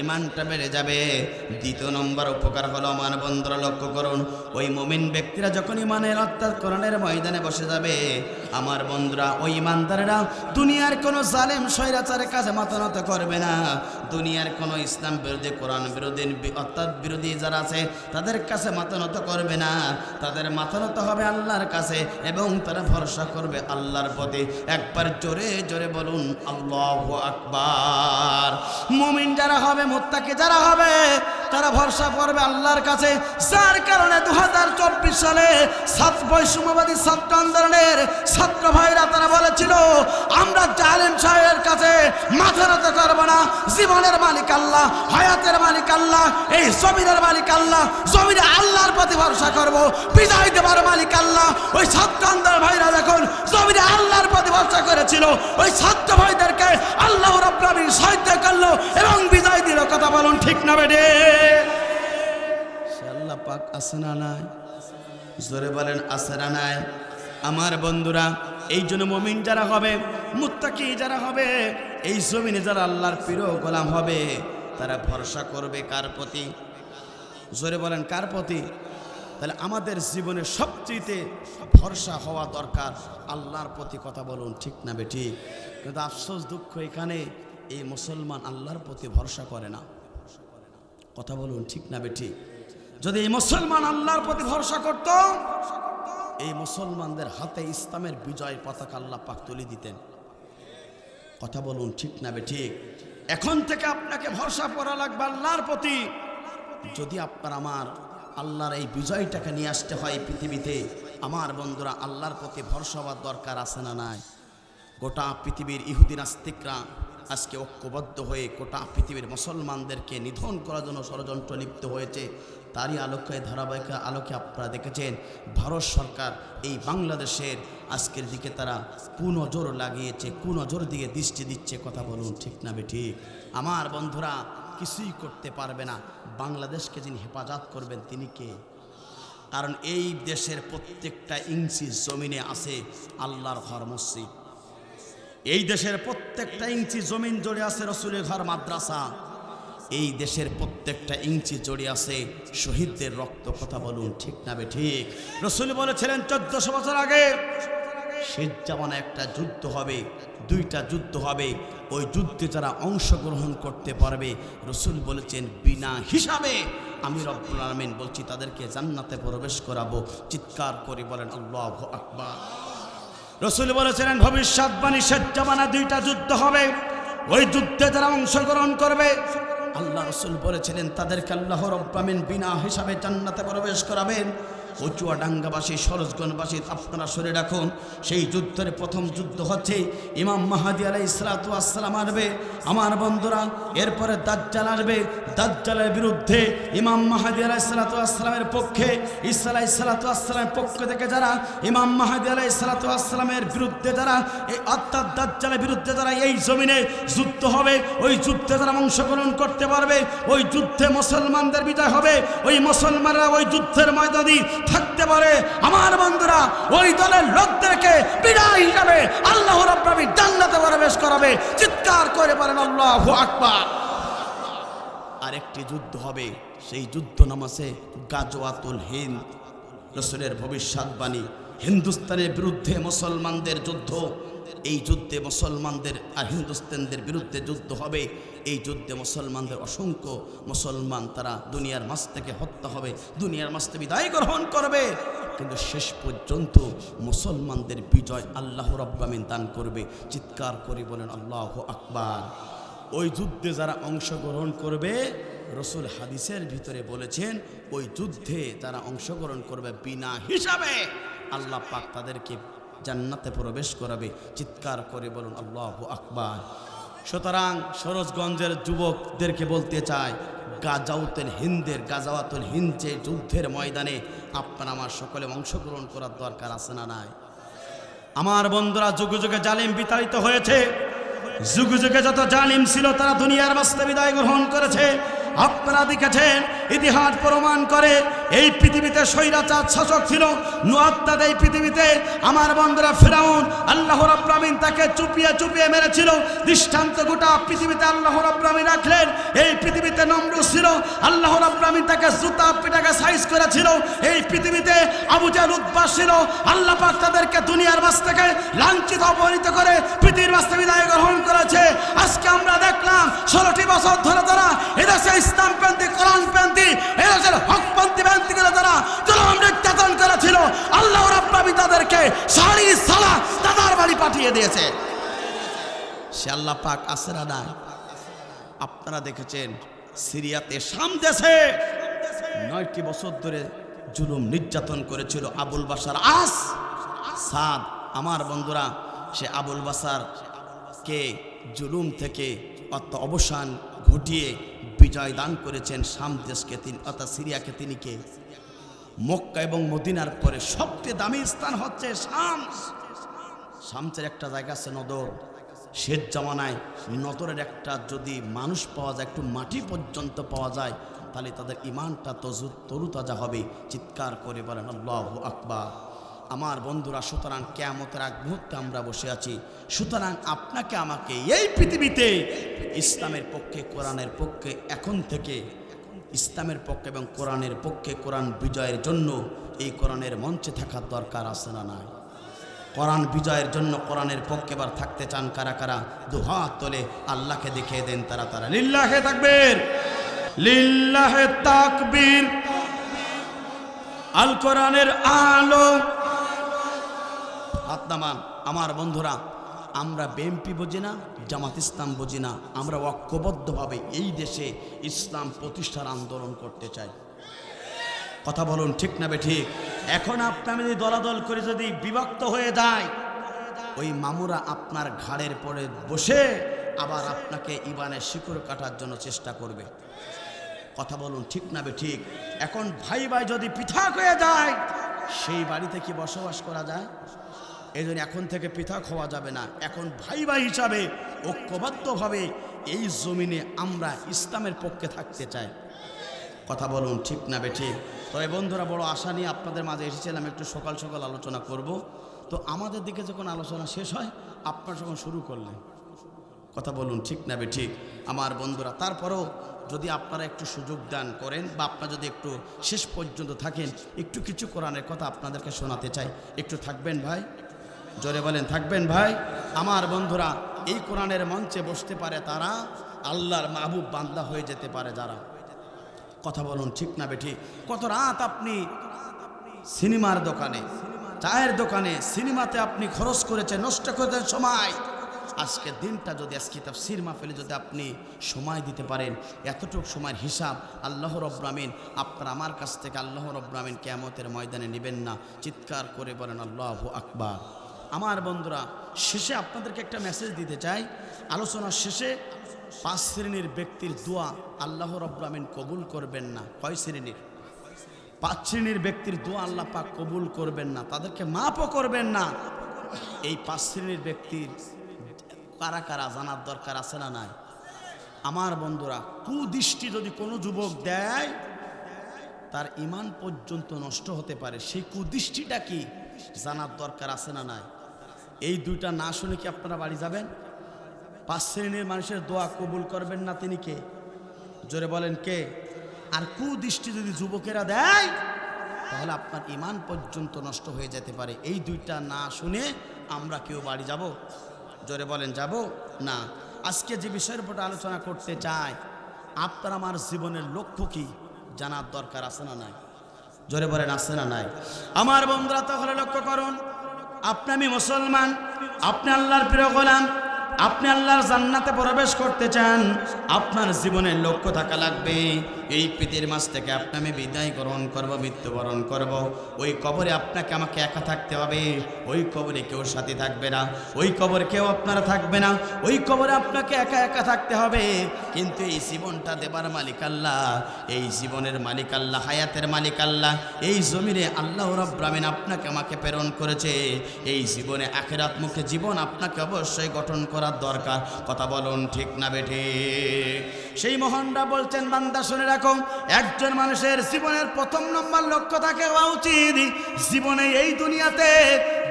ঈমানটা বেড়ে যাবে। দ্বিতীয় নম্বর উপকার হলো, আমার বন্ধুরা লক্ষ্য করুন, ওই মুমিন ব্যক্তিরা যখন ঈমানের অর্থাৎ কোরআনের ময়দানে বসে যাবে, আমার বন্ধুরা, ওই ইমানদারেরা দুনিয়ার কোনো জালেম স্বৈরাচারের কাছে মাথা নত করবে না। দুনিয়ার কোনো ইসলাম বিরোধী, কোরআন বিরোধী, অর্থাৎ বিরোধী যারা আছে তাদের কাছে মাথা নত করবে না। তাদের মাথা নত হবে আল্লাহর কাছে এবং তারা ভরসা করবে আল্লাহর প্রতি। একবার জোরে জোরে বলুন আল্লাহু আকবার। মুমিন যারা হবে, মুত্তাকি যারা হবে, তারা ভরসা করবে আল্লাহর কাছে। যার কারণে 2024 সালে বৈষম্যবাদী ছাত্র আন্দোলনের ছাত্র ভাইরা তারা বলেছিল, আমরা জালেম সাহেবের কাছে মাথা নত করব না। জীবনের মালিক আল্লাহ, হায়াতের মালিক আল্লাহ, এই জমিনের মালিক আল্লাহ, জমিনে আল্লাহর প্রতি ভরসা করব। বিজয় দেবার মালিক আল্লাহ। ওই ছাত্র আন্দোলন ভাইরা যখন জমিনে আল্লাহর প্রতি ভরসা করেছিল, ওই ছাত্র ভাইদেরকে আল্লাহ রাব্বুল আলামিন সাহায্য করলো এবং বিজয় দিল। কথা বলুন ঠিক না বেডে? আল্লাহ পাক আছে না নাই? জোরে বলেন আছে না নাই? আমার বন্ধুরা, এই জন্য মুমিন যারা হবে, মুত্তাকি যারা হবে, এই জমিনে যারা আল্লাহর প্রিয় গোলাম হবে, তারা ভরসা করবে কার প্রতি? জোরে বলেন কার প্রতি? তাহলে আমাদের জীবনে সবচেয়ে ভরসা হওয়া দরকার আল্লাহর প্রতি। কথা বলুন ঠিক না বেঠিক? কিন্তু আফসোস, দুঃখ এখানে, এই মুসলমান আল্লাহর প্রতি ভরসা করে না। কথা বলুন ঠিক না বেঠিক? যদি এই মুসলমান আল্লাহর প্রতি ভরসা করত, এই মুসলমানদের হাতে ইসলামের বিজয় পতাকা আল্লাহ পাক তুলে দিতেন। কথা বলুন ঠিক না বেঠিক? এখন থেকে আপনাকে ভরসা করা লাগবে আল্লাহর প্রতি। যদি আপনার আমার আল্লাহর এই বিজয়টাকে নিয়ে আসতে হয় পৃথিবীতে, আমার বন্ধুরা আল্লাহর প্রতি ভরসা হওয়ার দরকার আছে না নাই? গোটা পৃথিবীর ইহুদি নাস্তিকরা আজকে ঐক্যবদ্ধ হয়ে গোটা পৃথিবীর মুসলমানদেরকে নিধন করার জন্য ষড়যন্ত্র লিপ্ত হয়েছে। তারই আলোকে, ধারাবাহিক আলোকে আপনারা দেখেছেন ভারত সরকার এই বাংলাদেশের আজকের দিকে তারা কুনজর লাগিয়েছে, কুনজর দিয়ে দৃষ্টি দিচ্ছে। কথা বলুন ঠিক না বেঠিক? আমার বন্ধুরা, কিছুই করতে পারবে না। বাংলাদেশকে যিনি হেফাজত করবেন তিনি কে? কারণ এই দেশের প্রত্যেকটা ইঞ্চি জমিনে আছে আল্লাহর ঘর, মসজিদ। এই দেশের প্রত্যেকটা ইঞ্চি জমিন জুড়ে আছে রসুলের ঘর, মাদ্রাসা। এই দেশের প্রত্যেকটা ইঞ্চি জড়িয়ে আছে শহীদদের রক্ত। কথা বলুন ঠিক না বেঠিক? রসুল বলেছিলেন 1400 বছর আগে শেষ জামানায় একটা যুদ্ধ হবে, দুইটা যুদ্ধ হবে। ওই যুদ্ধে যারা অংশগ্রহণ করতে পারবে, রসুল বলেছেন বিনা হিসাবে আমি রব্বুল আলামিন বলছি তাদেরকে জান্নাতে প্রবেশ করাবো। চিৎকার করে বলেন আল্লাহু আকবার। রসুল বলেছিলেন ভবিষ্যৎবাণী, শেষ জামানায় দুইটা যুদ্ধ হবে। ওই যুদ্ধে যারা অংশগ্রহণ করবে, আল্লাহ রসুল বলেছিলেন তাদেরকে আল্লাহ রাব্বুল আলামিন বিনা হিসাবে জান্নাতে প্রবেশ করাবেন। চুয়াডাঙ্গাবাসী, সরোজগঞ্জবাসী আপনারা শুনে রাখুন, সেই যুদ্ধের প্রথম যুদ্ধ হচ্ছে ইমাম মাহদী আলাইহিস সালাতু ওয়াস সালাম আসবে। আমার বন্ধুরা, এরপরে দাজ্জাল আসবে। দাজ্জালের বিরুদ্ধে ইমাম মাহদী আলাইহিস সালাতু ওয়াস সালামের পক্ষে, ঈসা আলাইহিস সালাতু ওয়াস সালামের পক্ষ থেকে যারা ইমাম মাহদী আলাইহিস সালাতু ওয়াস সালামের বিরুদ্ধে যারা, এই অর্থাৎ দাজ্জালের বিরুদ্ধে যারা এই জমিনে যুদ্ধ হবে, ওই যুদ্ধে যারা অংশগ্রহণ করতে পারবে, ওই যুদ্ধে মুসলমানদের বিজয় হবে। ওই মুসলমানরা ওই যুদ্ধের ময়দানে থাকতে পারে। আমার বন্ধুরা, ওই দলের লোকদেরকে বিদায় হিসাবে আল্লাহ রাব্বুল আলামিন জান্নাতে প্রবেশ করাবে। চিৎকার করে বলেন আল্লাহু আকবার। আরেকটি যুদ্ধ হবে, সেই যুদ্ধ নাম আছে গাজওয়াতুল হিন্দ। রাসূলের ভবিষ্যৎবাণী, হিন্দুস্তানের বিরুদ্ধে মুসলমানদের যুদ্ধ। এই যুদ্ধে মুসলমানদের আর হিন্দুস্তানদের বিরুদ্ধে যুদ্ধ হবে। এই যুদ্ধে মুসলমানদের অসংখ্য মুসলমান তারা দুনিয়ার মাঝ থেকে হত্যা হবে, দুনিয়ার মাঝ থেকে বিদায় গ্রহণ করবে। কিন্তু শেষ পর্যন্ত মুসলমানদের বিজয় আল্লাহ রাব্বুল আলামিন দান করবে। চিৎকার করে বলেন আল্লাহু আকবার। ওই যুদ্ধে যারা অংশগ্রহণ করবে, রসুল হাদিসের ভিতরে বলেছেন ওই যুদ্ধে যারা অংশগ্রহণ করবে বিনা হিসাবে আল্লাহ পাক তাদেরকে জান্নাতে প্রবেশ করাবে। চিৎকার করে বলুন আল্লাহু আকবার। সুতরাং সরোজগঞ্জের যুবকদেরকে বলতে চাই, গাজাওয়াতুল হিন্দ যে যুদ্ধের ময়দানে আপনার আমার সকলে অংশগ্রহণ করার দরকার আছে না নাই? আমার বন্ধুরা, যুগে যুগে জালিম বিতাড়িত হয়েছে। যুগে যুগে যত জালিম ছিল তারা দুনিয়ার বাস্তে বিদায় গ্রহণ করেছে। আপনারা দেখেছেন, ইতিহাস প্রমাণ করে এই পৃথিবীতে স্বৈরাচার শাসক ছিল নুয়াত্তাদ। এই পৃথিবীতে আমার বন্ধুরা ফিরাউন আল্লাহ রাব্বুল আমিন তাকে চুপিয়ে চুপিয়ে মেরেছিল। দৃষ্টান্ত গোটা পৃথিবীতে আল্লাহ রাব্বুল আমিন রাখলেন। এই পৃথিবীতে নমরুদ ছিল, আল্লাহ রাব্বুল আমিন তাকে জুতা পিটাকে সাইজ করেছিল। এই পৃথিবীতে আবু জাহল উতবা ছিল, আল্লাহ পাক তাদেরকে দুনিয়ার মাঝ থেকে লাঞ্ছিত অপমানিত করে পৃথিবীর মাঝ থেকে বিদায় গ্রহণ করেছে। আজকে আমরা দেখলাম 16টি বছর ধরে তারা এদেশে ইসলামপন্থী, কোরআনপন্থী, এদেশের হকপন্থী ব্যক্তিগুলো তারা জুলুম নির্যাতন করেছিল। আল্লাহ রাব্বুল আমিন তাদেরকে সারি সালা তাদের বাড়ি পাঠিয়ে দিয়েছে। সে আল্লাহ পাক আসরা না। আপনারা দেখেছেন সিরিয়াতে শাম দেশে 9টি বছর ধরে জুলুম নির্যাতন করেছিল আবুল বাশার আসাদ। আমার বন্ধুরা, সে আবুল বাশার কে জুলুম থেকে অবসান ঘটিয়ে বিজয় দান করেছেন শাম দেশকে তিনি, অর্থাৎ সিরিয়াকে। তিনি কে? মক্কা এবং মদিনার পরে সবচেয়ে দামি স্থান হচ্ছে শাম। শামসের একটা জায়গা আছে নদর। শেষ জামানায় নদরের একটা যদি মানুষ পাওয়া যায়, একটু মাটি পর্যন্ত পাওয়া যায়, তাহলে তাদের ইমানটা তরুতাজা হবে। চিৎকার করে বলেন আল্লাহু আকবার। আমার বন্ধুরা, সুতরাং কিয়ামতের আগ মুহূর্তে আমরা বসে আছি। সুতরাং আপনাকে আমাকে এই পৃথিবীতে ইসলামের পক্ষে, কোরআনের পক্ষে, এখন থেকে ইসলামের পক্ষে এবং কোরআনের পক্ষে, কোরআন বিজয়ের জন্য এই কোরআনের মঞ্চে থাকার দরকার আছে না নাই? কোরআন বিজয়ের জন্য কোরআনের পক্ষে এবার থাকতে চান কারা কারা? দুহাত তোলে আল্লাহকে দেখিয়ে দেন তারা তারা। লিল্লাহে তাকবীর, লিল্লাহে তাকবীর। আল কোরআনের আলো। হাত নামান। আমার বন্ধুরা, আমরা বিএনপি বুঝি না, জামাত ইসলাম বুঝি না, আমরা ঐক্যবদ্ধভাবে এই দেশে ইসলাম প্রতিষ্ঠার আন্দোলন করতে চাই। কথা বলুন, ঠিক না বেঠিক? এখন আপনি যদি দলাদল করে যদি বিভক্ত হয়ে যায়, ওই মামুরা আপনার ঘাড়ের পরে বসে আবার আপনাকে ইবানের শিকড় কাটার জন্য চেষ্টা করবে। কথা বলুন, ঠিক না বেঠিক? এখন ভাই ভাই যদি পৃথক হয়ে যায়, সেই বাড়িতে কি বসবাস করা যায়? এই জন্য এখন থেকে পৃথক হওয়া যাবে না। এখন ভাই ভাই হিসাবে ঐক্যবদ্ধভাবে এই জমিনে আমরা ইসলামের পক্ষে থাকতে চাই। কথা বলুন, ঠিক না বেঠিক? তবে বন্ধুরা, বড় আশা নিয়ে আপনাদের মাঝে এসেছিলাম, একটু সকাল সকাল আলোচনা করব। তো আমাদের দিকে যখন আলোচনা শেষ হয়, আপনারা যখন শুরু করলেন। কথা বলুন, ঠিক না বেঠিক? আমার বন্ধুরা, তারপরেও যদি আপনারা একটু সুযোগ দান করেন বা আপনারা যদি একটু শেষ পর্যন্ত থাকেন, একটু কিছু কোরআনের কথা আপনাদেরকে শোনাতে চাই। একটু থাকবেন ভাই? জোরে বলেন, থাকবেন ভাই? আমার বন্ধুরা, এই কোরআনের মঞ্চে বসতে পারে তারা, আল্লাহর মাহবুব বান্দা হয়ে যেতে পারে যারা। কথা বলুন, ঠিক না বেঠিক? কত রাত আপনি সিনেমার দোকানে, চায়ের দোকানে, সিনেমাতে আপনি খরচ করেছেন, নষ্ট করেছেন সময়। আজকের দিনটা যদি আজকে তাফসীর মাহফিলে যদি আপনি সময় দিতে পারেন, এতটুকু সময়ের হিসাব আল্লাহ রাব্বুল আমিন আপনার আমার কাছ থেকে আল্লাহ রাব্বুল আমিন কিয়ামতের ময়দানে নেবেন না। চিৎকার করে বলেন আল্লাহু আকবার। আমার বন্ধুরা, শেষে আপনাদেরকে একটা মেসেজ দিতে চাই। আলোচনার শেষে 5 শ্রেণীর ব্যক্তির দোয়া আল্লাহ রাব্বুল আমিন কবুল করবেন না। কয় শ্রেণীর? 5 শ্রেণীর ব্যক্তির দোয়া আল্লাহ পাক কবুল করবেন না, তাদেরকে মাফও করবেন না। এই 5 শ্রেণীর ব্যক্তির কারা কারা জানার দরকার আছে না নাই? আমার বন্ধুরা, কুদৃষ্টি যদি কোনো যুবক দেয়, তার ঈমান পর্যন্ত নষ্ট হতে পারে। সেই কুদৃষ্টিটা কি জানার দরকার আছে না নাই? এই দুইটা না শুনে কি আপনারা বাড়ি যাবেন? 5 শ্রেণীর মানুষের দোয়া কবুল করবেন না, তিনি কে? জোরে বলেন, কে? আর কুদৃষ্টি যদি যুবকেরা দেয়, তাহলে আপনার ঈমান পর্যন্ত নষ্ট হয়ে যেতে পারে। এই দুইটা না শুনে আমরা কেউ বাড়ি যাব? জোরে বলেন, যাব না। আজকে যে বিষয়ের উপর আলোচনা করতে চাই, আপনার আমার জীবনের লক্ষ্য কি জানার দরকার আছে না নাই? জোরে বলেন, আছে না নাই? আমার বন্ধুরা, তাহলে লক্ষ্য করুন, আপনি আমি মুসলমান, আপনি আল্লাহর প্রিয় গোলাম, আপনি আল্লাহর জান্নাতে প্রবেশ করতে চান, আপনার জীবনের লক্ষ্য থাকা লাগবে এই পৃথিবীর মাঝ থেকে আপনি আমি বিদায় গ্রহণ করব, মৃত্যুবরণ করব। ওই কবরে আপনাকে আমাকে একা থাকতে হবে। ওই কবরে কেউ সাথী থাকবে না, ওই কবরে কেউ আপনারা থাকবে না, ওই কবরে আপনাকে একা একা থাকতে হবে। কিন্তু এই জীবনটা দেবার মালিক আল্লাহ, এই জীবনের মালিক আল্লাহ, হায়াতের মালিক আল্লাহ। এই জমিনে আল্লাহ রাব্বুল আমিন আপনাকে আমাকে প্রেরণ করেছে। এই জীবনে আখিরাতমুখী জীবন আপনাকে অবশ্যই গঠন করার দরকার। কথা বলুন ঠিক না বেঠি? সেই মহানরা বলছেন, বান্দা শুনে রাখো, একজন মানুষের জীবনের প্রথম নম্বর লক্ষ্য থাকে হওয়া উচিত জীবনে এই দুনিয়াতে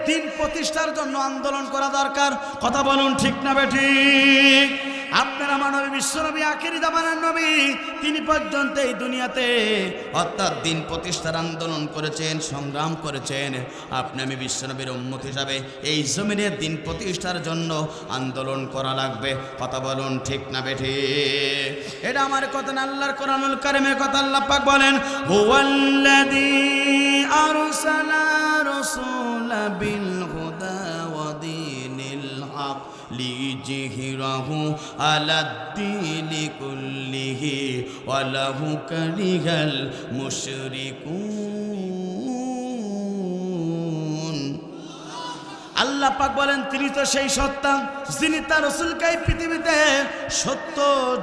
দিন প্রতিষ্ঠার জন্য আন্দোলন করা দরকার। কথা বলুন ঠিক না বেঠি? আপনার আমার নবী, বিশ্বনবী, আখিরি জামানার নবী, তিনি পর্যন্ত এই দুনিয়াতে অর্থাৎ দিন প্রতিষ্ঠার আন্দোলন করেছেন, সংগ্রাম করেছেন। আপনি আমি বিশ্বনবীর উম্মত হিসাবে এই জমিনে দিন প্রতিষ্ঠার জন্য আন্দোলন করা লাগবে। কথা বলুন ঠিক না বেঠি? এটা আমার কথা না, আল্লাহর কোরআনুল কারীমের কথা। আল্লাহ পাক বলেন, হুয়াল্লাযী আরসালা রাসূলা বিল হুদা ওয়া দীনিল হক লিইয়ুযহিরাহু আলাদ-দীনি কুল্লিহি ওয়া লাহু কারিহাল মুশরিকুন। আল্লাহ পাক বলেন, তিনি তো সেই সত্তা যিনি তার রাসূলকে এই পৃথিবীতে সত্য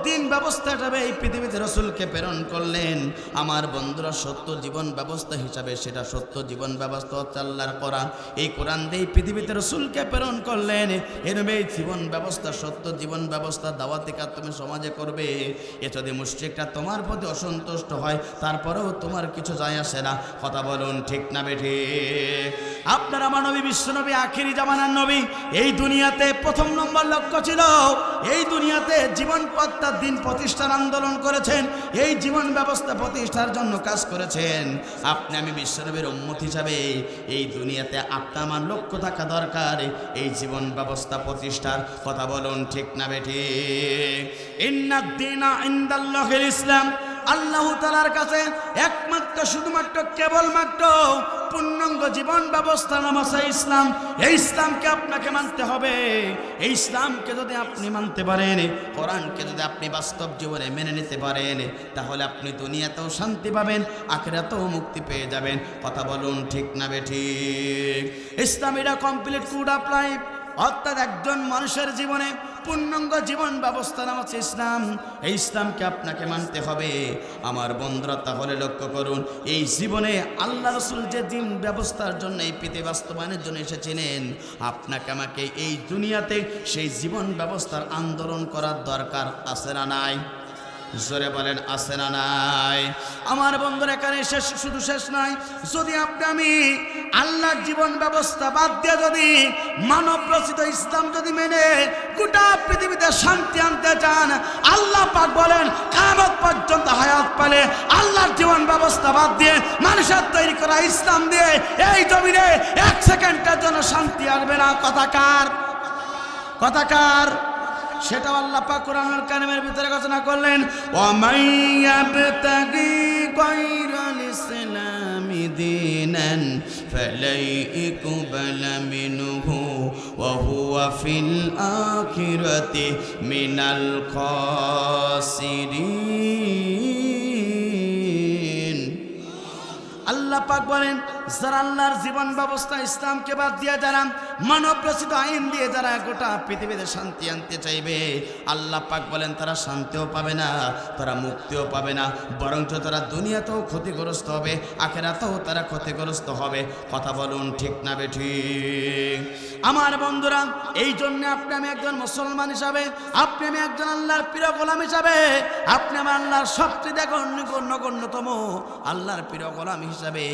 দিন ব্যবস্থা হিসাবে এই পৃথিবীতে রাসূলকে প্রেরণ করলেন। আমার বন্ধুরা, সত্য জীবন ব্যবস্থা হিসাবে সেটা সত্য জীবন ব্যবস্থা হচ্ছে আল্লাহর কোরআন। এই কোরআন দিয়ে পৃথিবীতে রাসূলকে প্রেরণ করলেন। এরবে এই জীবন ব্যবস্থা, সত্য জীবন ব্যবস্থা দাওয়াতি কাজ তুমি সমাজে করবে। এ যদি মুশরিকরা তোমার প্রতি অসন্তুষ্ট হয়, তারপরেও তোমার কিছু যায় আসে না। কথা বলুন ঠিক না বেঠি? আপনার আমার নবী, বিশ্বনবী, আখিরি জামানার নবী, এই দুনিয়াতে প্রথম নম্বর লক্ষ্য ছিল এই দুনিয়াতে জীবন পথটা দিন প্রতিষ্ঠার আন্দোলন করেছেন, এই জীবন ব্যবস্থা প্রতিষ্ঠার জন্য কাজ করেছেন। আপনি আমি বিশ্বনবীর উম্মত হিসাবে এই দুনিয়াতে আপনার আমার লক্ষ্য থাকা দরকার এই জীবন ব্যবস্থা প্রতিষ্ঠার। কথা বলুন ঠিক না বেঠি? ইন্নাদ দীনা ইনদাল্লাহিল ইসলাম, আল্লাহ তাআলার কাছে একমাত্র শুধুমাত্র কেবলমাত্র পূর্ণাঙ্গ জীবন ব্যবস্থা নাম আছে ইসলাম। এই ইসলামকে আপনাকে মানতে হবে। এই ইসলামকে যদি আপনি মানতে পারেন, কোরআনকে যদি আপনি বাস্তব জীবনে মেনে নিতে পারেন, তাহলে আপনি দুনিয়াতেও শান্তি পাবেন, আখিরাতেও মুক্তি পেয়ে যাবেন। কথা বলুন ঠিক না বেঠিক? ইসলাম এটা কমপ্লিট কোড অফ লাইফ, অর্থাৎ একজন মানুষের জীবনে পূর্ণাঙ্গ জীবন ব্যবস্থা নাম আছে ইসলাম। এই ইসলামকে আপনাকে মানতে হবে। আমার বন্ধুরা, তাহলে লক্ষ্য করুন, এই জীবনে আল্লাহ রাসূল যে দিন ব্যবস্থার জন্য এই পৃথিবী বাস্তবায়নের জন্য এসেছিলেন, আপনাকে আমাকে এই দুনিয়াতে সেই জীবন ব্যবস্থার আন্দোলন করার দরকার আছে না নাই? জোরে বলেন, আছে না নাই? আমার বন্ধুরা, এখানে শুধু শেষ নয়। যদি আপনি আমি আল্লাহর জীবন ব্যবস্থা বাদ দিয়ে যদি মানব রচিত ইসলাম যদি মেনে গোটা পৃথিবীতে শান্তি আনতে চান, আল্লাহ পাক বলেন কিয়ামত পর্যন্ত হায়াত পেলে আল্লাহর জীবন ব্যবস্থা বাদ দিয়ে মানুষের তৈরি করা ইসলাম দিয়ে এই জমিনে এক সেকেন্ডের জন্য শান্তি আসবে না। কথাকার সেটাও আল্লাহ পাক কোরআনুল কারীমের ভিতরে ঘোষণা করলেন, ওয়া মাইয়াবতাগি গায়রাল ইসলামি দীনান ফালাই ইকবালা মিনহু ওয়া হুয়া ফিল আখিরাতি মিনাল খাসিরিন। আল্লাহ পাক বলেন, যারা আল্লাহর জীবন ব্যবস্থা ইসলামকে বাদ দিয়ে যারা মানব রচিত আইন দিয়ে যারা গোটা পৃথিবীতে শান্তি আনতে চাইবে, আল্লাহ পাক বলেন তারা শান্তিও পাবে না, তারা মুক্তিও পাবে না, বরঞ্চ তারা দুনিয়াতেও ক্ষতিগ্রস্ত হবে, আখিরাতেও তারা ক্ষতিগ্রস্ত হবে। কথা বলুন ঠিক না বেঠিক? আমার বন্ধুরা, এই জন্য আপনি আমি একজন মুসলমান হিসাবে, আপনি আমি একজন আল্লাহর প্রিয় গোলাম হিসাবে, আপনি আমার আল্লাহর সবচেয়ে গণ্যতম আল্লাহর প্রিয় গোলাম হিসাবে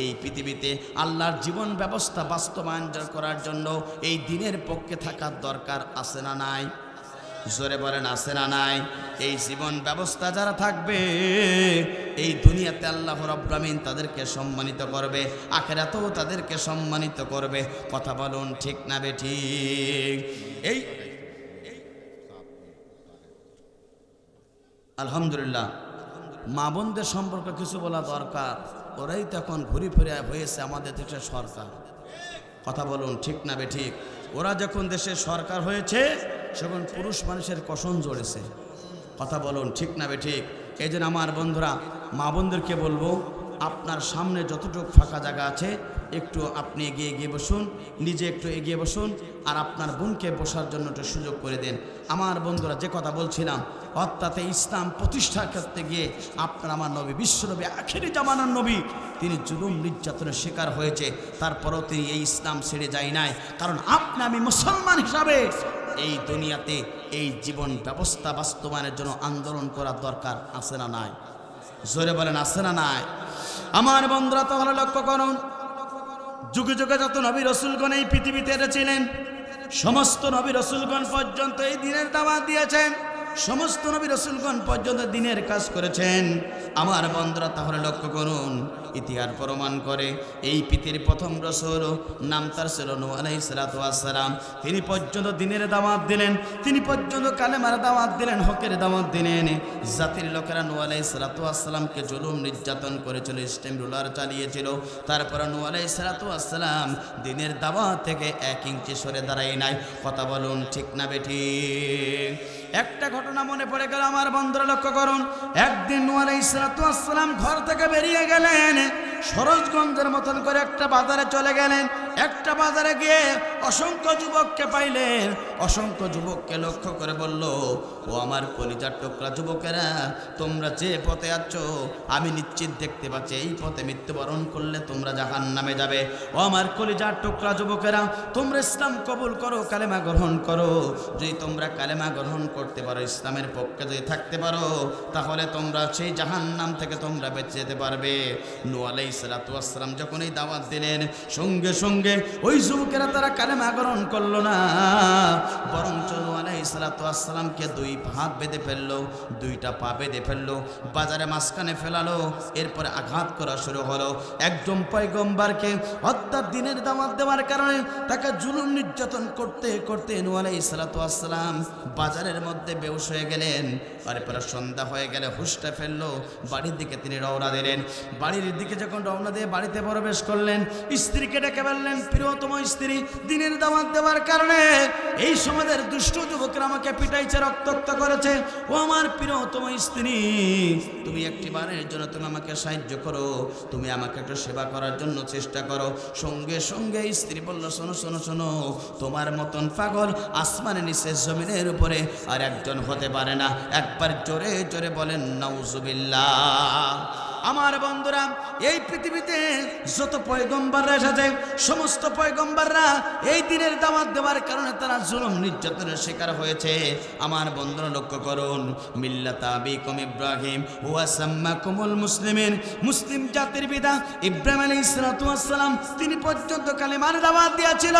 এই পৃথিবীতে আল্লাহর জীবন ব্যবস্থা বাস্তবায়ন করার জন্য এই দিনের পক্ষে থাকার দরকার আছে না নাই? জোরে বলেন, আছে না নাই? এই জীবন ব্যবস্থা যারা থাকবে এই দুনিয়াতে আল্লাহ রাব্বুল আমিন তাদেরকে সম্মানিত করবে, আখিরাতেও তাদেরকে সম্মানিত করবে। কথা বলুন ঠিক না বেঠিক? এই আলহামদুলিল্লাহ, মা বোনদের সম্পর্কে কিছু বলা দরকার। ওরাই তো এখন ঘুরে ফিরে হয়েছে আমাদের দেশের সরকার। কথা বলুন ঠিক না বেঠিক? ওরা যখন দেশের সরকার হয়েছে তখন পুরুষ মানুষের কসম জড়েছে। কথা বলুন ঠিক না বেঠিক? এই জন্য আমার বন্ধুরা, মা বোনদেরকে বলবো, আপনার সামনে যতটুকু ফাঁকা জায়গা আছে একটু আপনি এগিয়ে বসুন, নিজে একটু এগিয়ে বসুন, আর আপনার বোনকে বসার জন্য একটু সুযোগ করে দেন। আমার বন্ধুরা, যে কথা বলছিলাম, অর্থাৎ ইসলাম প্রতিষ্ঠার ক্ষেত্রে গিয়ে আপনার আমার নবী, বিশ্বনবী, আখিরি জামানার নবী, তিনি জুলুম নির্যাতনের শিকার হয়েছে, তারপরেও তিনি এই ইসলাম ছেড়ে যায় নাই। কারণ আপনি আমি মুসলমান হিসাবে এই দুনিয়াতে এই জীবন ব্যবস্থা বাস্তবায়নের জন্য আন্দোলন করার দরকার আছে না নাই? জোরে বলেন আছে না নাই? আমার বন্ধুরা তাহলে লক্ষ্য করুন, যুগে যুগে যত নবী রসুলগণ এই পৃথিবীতে এসেছিলেন, সমস্ত নবী রসুলগণ পর্যন্ত এই দিনের দাওয়াত দিয়েছেন, সমস্ত নবী রসুলগণ পর্যন্ত দিনের কাজ করেছেন। আমার বন্ধুরা তাহলে লক্ষ্য করুন, ইতিহাস প্রমাণ করে এই পৃথিবীর প্রথম রসুল নাম তার ছিল নূহ আলাইহিস সালাতু ওয়াস সালাম। তিনি পর্যন্ত দিনের দাওয়াত দিলেন, তিনি পর্যন্ত কালেমার দাওয়াত দিলেন, হকের দাওয়াত দিলেন। জাতির লোকেরা নূহ আলাইহিস সালাতু ওয়াস সালামকে জুলুম নির্যাতন করেছিল, স্টেম রুলার চালিয়েছিল। তারপরে নূহ আলাইহিস সালাতু ওয়াস সালাম দিনের দাওয়াত থেকে 1 ইঞ্চি সরে দাঁড়ায় নাই। কথা বলুন ঠিক না বেঠিক? একটা ঘটনা মনে পড়ে গেল আমার বন্ধুরা, লক্ষ্য করুন। একদিন নূহ আলাইহিস সালাতু ওয়াস সালাম ঘর থেকে বেরিয়ে গেলেন, সরোজগঞ্জের মতন করে একটা বাজারে চলে গেলেন। একটা বাজারে গিয়ে অসংখ্য যুবককে পাইলেন, অসংখ্য যুবককে লক্ষ্য করে বলল, ও আমার কলিজার টুকরা যুবকেরা, তোমরা যে পথে আছো আমি নিশ্চিত দেখতে পাচ্ছি এই পথে মৃত্যুবরণ করলে তোমরা জাহান্নামে যাবে। ও আমার কলিজার টুকরা যুবকেরা, তোমরা ইসলাম কবুল করো, কালেমা গ্রহণ করো। যদি তোমরা কালেমা গ্রহণ করতে পারো, ইসলামের পক্ষে যদি থাকতে পারো, তাহলে তোমরা সেই জাহান্নাম থেকে তোমরা বেঁচে যেতে পারবে। নূহ আলাইহিস সালাতু ওয়াস সালাম যখন এই দাওয়াত দিলেন, সঙ্গে সঙ্গে ওই যুবকেরা তারা কালেমা গ্রহণ করলো না, বরঞ্চ নূহ আলাইহিস সালাতু ওয়াস সালামকে 2 হাত বেঁধে ফেললো, 2টা পা বেঁধে ফেললো, বাজারে মাঝখানে ফেলালো। এরপরে আঘাত করা শুরু হলো। একজন পয়গম্বরকে অর্থাৎ দিনের দাওয়াত দেওয়ার কারণে তাকে জুলুম নির্যাতন করতে করতে নূহ আলাইহিস সালাতু ওয়াস সালাম বাজারের মধ্যে বেহুশ হয়ে গেলেন। তারপরে সন্ধ্যা হয়ে গেলে হুঁশটা ফেললো, বাড়ির দিকে তিনি রওনা দিলেন। বাড়ির দিকে যখন রওনা দিয়ে বাড়িতে প্রবেশ করলেন, স্ত্রীকে ডেকে বললেন, প্রিয়তম স্ত্রী, দিনের দাওয়াত দেওয়ার কারণে এই সমাজের দুষ্ট যুবকরা আমাকে পিটাইছে, রক্তাক্ত করেছে। ও আমার প্রিয়তম স্ত্রী, তুমি একটিবারের জন্য তুমি আমাকে সাহায্য করো, তুমি আমাকে একটু সেবা করার জন্য চেষ্টা করো। সঙ্গে সঙ্গে স্ত্রী বলল, শোনো শোনো শোনো, তোমার মতন পাগল আসমানের নিচে জমিনের উপরে আর একজন হতে পারে না। একবার জোরে জোরে বলেন নাউজুবিল্লাহ। আমার বন্ধুরা, এই পৃথিবীতে যত পয়গম্বররা এসেছে, সমস্ত পয়গম্বররা এই দিনের দাওয়াত দেওয়ার কারণে তারা জুলুম নির্যাতনের শিকার হয়েছে। আমার বন্ধুরা লক্ষ্য করুন, মিল্লাতা আবিকুম ইব্রাহিম ওয়া সাম্মাকুমুল মুসলিমিন, মুসলিম জাতির পিতা ইব্রাহিম আলাইহিস সালাতু ওয়াস সালাম তিনি পর্যন্ত কালেমার দাওয়াত দিয়েছিল,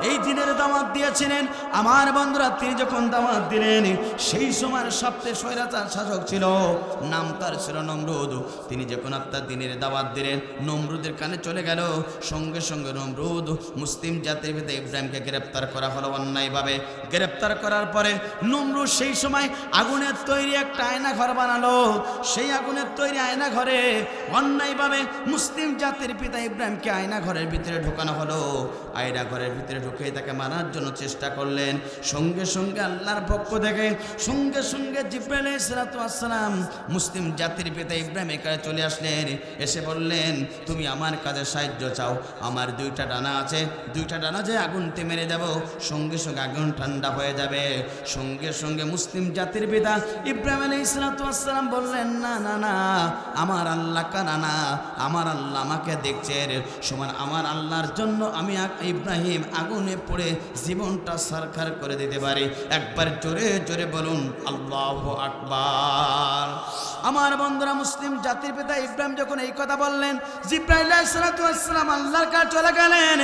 এই দিনের দাওয়াত দিয়েছিলেন। আমার বন্ধুরা, তিনি যখন দাওয়াত দিলেন, সেই সময়ের সবচেয়ে স্বৈরাচার শাসক ছিল, নাম তার ছিল নমরুদ। তিনি যখন আপনার দিনের দাওয়াত দিলেন, নমরুদের কানে চলে গেল। সঙ্গে সঙ্গে নমরুদ মুসলিম জাতির পিতা ইব্রাহিমকে গ্রেপ্তার করা হলো অন্যায়ভাবে। গ্রেপ্তার করার পরে নমরুদ সেই সময় আগুনের তৈরি একটা আয়না ঘর বানালো। সেই আগুনের তৈরি আয়না ঘরে অন্যায়ভাবে মুসলিম জাতির পিতা ইব্রাহিমকে আয়না ঘরের ভিতরে ঢোকানো হলো। আয়না ঘরের ভিতরে ঢুকে তাকে মারার জন্য চেষ্টা করলেন। সঙ্গে সঙ্গে আল্লাহর পক্ষ থেকে সঙ্গে সঙ্গে জিবরাইল আলাইহিস সালাতু ওয়াস সালাম মুসলিম জাতির পিতা ইব্রাহিমের কাছে চলে আসলেন। এসে বললেন, তুমি আমার কাছে সাহায্য চাও, আমার 2টা ডানা আছে, 2টা ডানা যে আগুনতে মেরে দেব, সঙ্গে সঙ্গে আগুন ঠান্ডা হয়ে যাবে। সঙ্গে সঙ্গে মুসলিম জাতির পিতা ইব্রাহিম আলাইহিস সালাতু ওয়াস সালাম বললেন, না না না, আমার আল্লাহ কানা না, আমার আল্লাহ আমাকে দেখছেন। সমান আমার আল্লাহর জন্য আমি ইব্রাহিম আগুনে পড়ে জীবনটা সরকার করে দিতে পারি। একবার জোরে জোরে বলুন আল্লাহু আকবার। আমার বন্ধুরা, মুসলিম জাতির পিতা ইব্রাহিম যখন এই কথা বললেন, জিবরাইল আলাইহিস সালাতু ওয়াস সালাম আল্লাহর কাছে চলে গেলেন।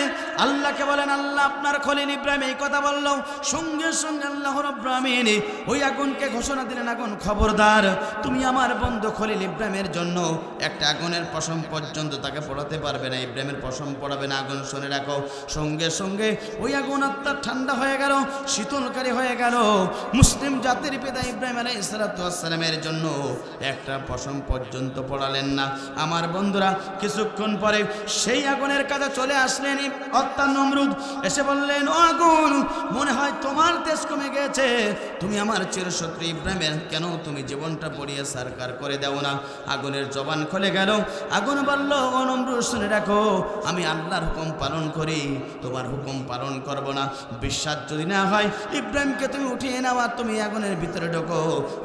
আল্লাহকে বলেন, আল্লাহ আপনার খলিল ইব্রাহিম এই কথা বলল। সঙ্গে সঙ্গে আল্লাহ রাব্বুল আলামিন ওই আগুনকে ঘোষণা দিলেন, আগুন খবরদার, তুমি আমার বন্ধু খলিল ইব্রাহিমের জন্য একটা আগুনের পশম পর্যন্ত তাকে পড়াতে পারবে না, ইব্রাহিমের পশম পড়াবে না, আগুন শুনে রাখো। সঙ্গে সঙ্গে ওই আগুন আপনার ঠান্ডা হয়ে গেল, শীতলকারী হয়ে গেল। মুসলিম জাতির পিতা ইব্রাহিম আলাইহিস সালাতু ওয়াস সালামের জন্য একটা পশম পর্যন্ত পড়ালেন না। আমার বন্ধুরা, কিছুক্ষণ পরে সেই আগুনের কাছে চলে আসলেন অর্থাৎ নমরুদ। এসে বললেন, ও আগুন, মনে হয় তোমার তেজ কমে গেছে, তুমি আমার চিরশত্রু ইব্রাহিমের কেন তুমি জীবনটা পড়িয়ে সরকার করে দাও না? আগুনের জবান খুলে গেল। আগুন বলল, ও নমরুদ, শুনে রাখো, আমি আল্লাহর হুকুম পালন করি, তোমার হুকুম পালন করব না। বিশ্বাস যদি না হয়, ইব্রাহিমকে তুমি উঠিয়ে নাও আর তুমি আগুনের ভিতরে ঢোকো,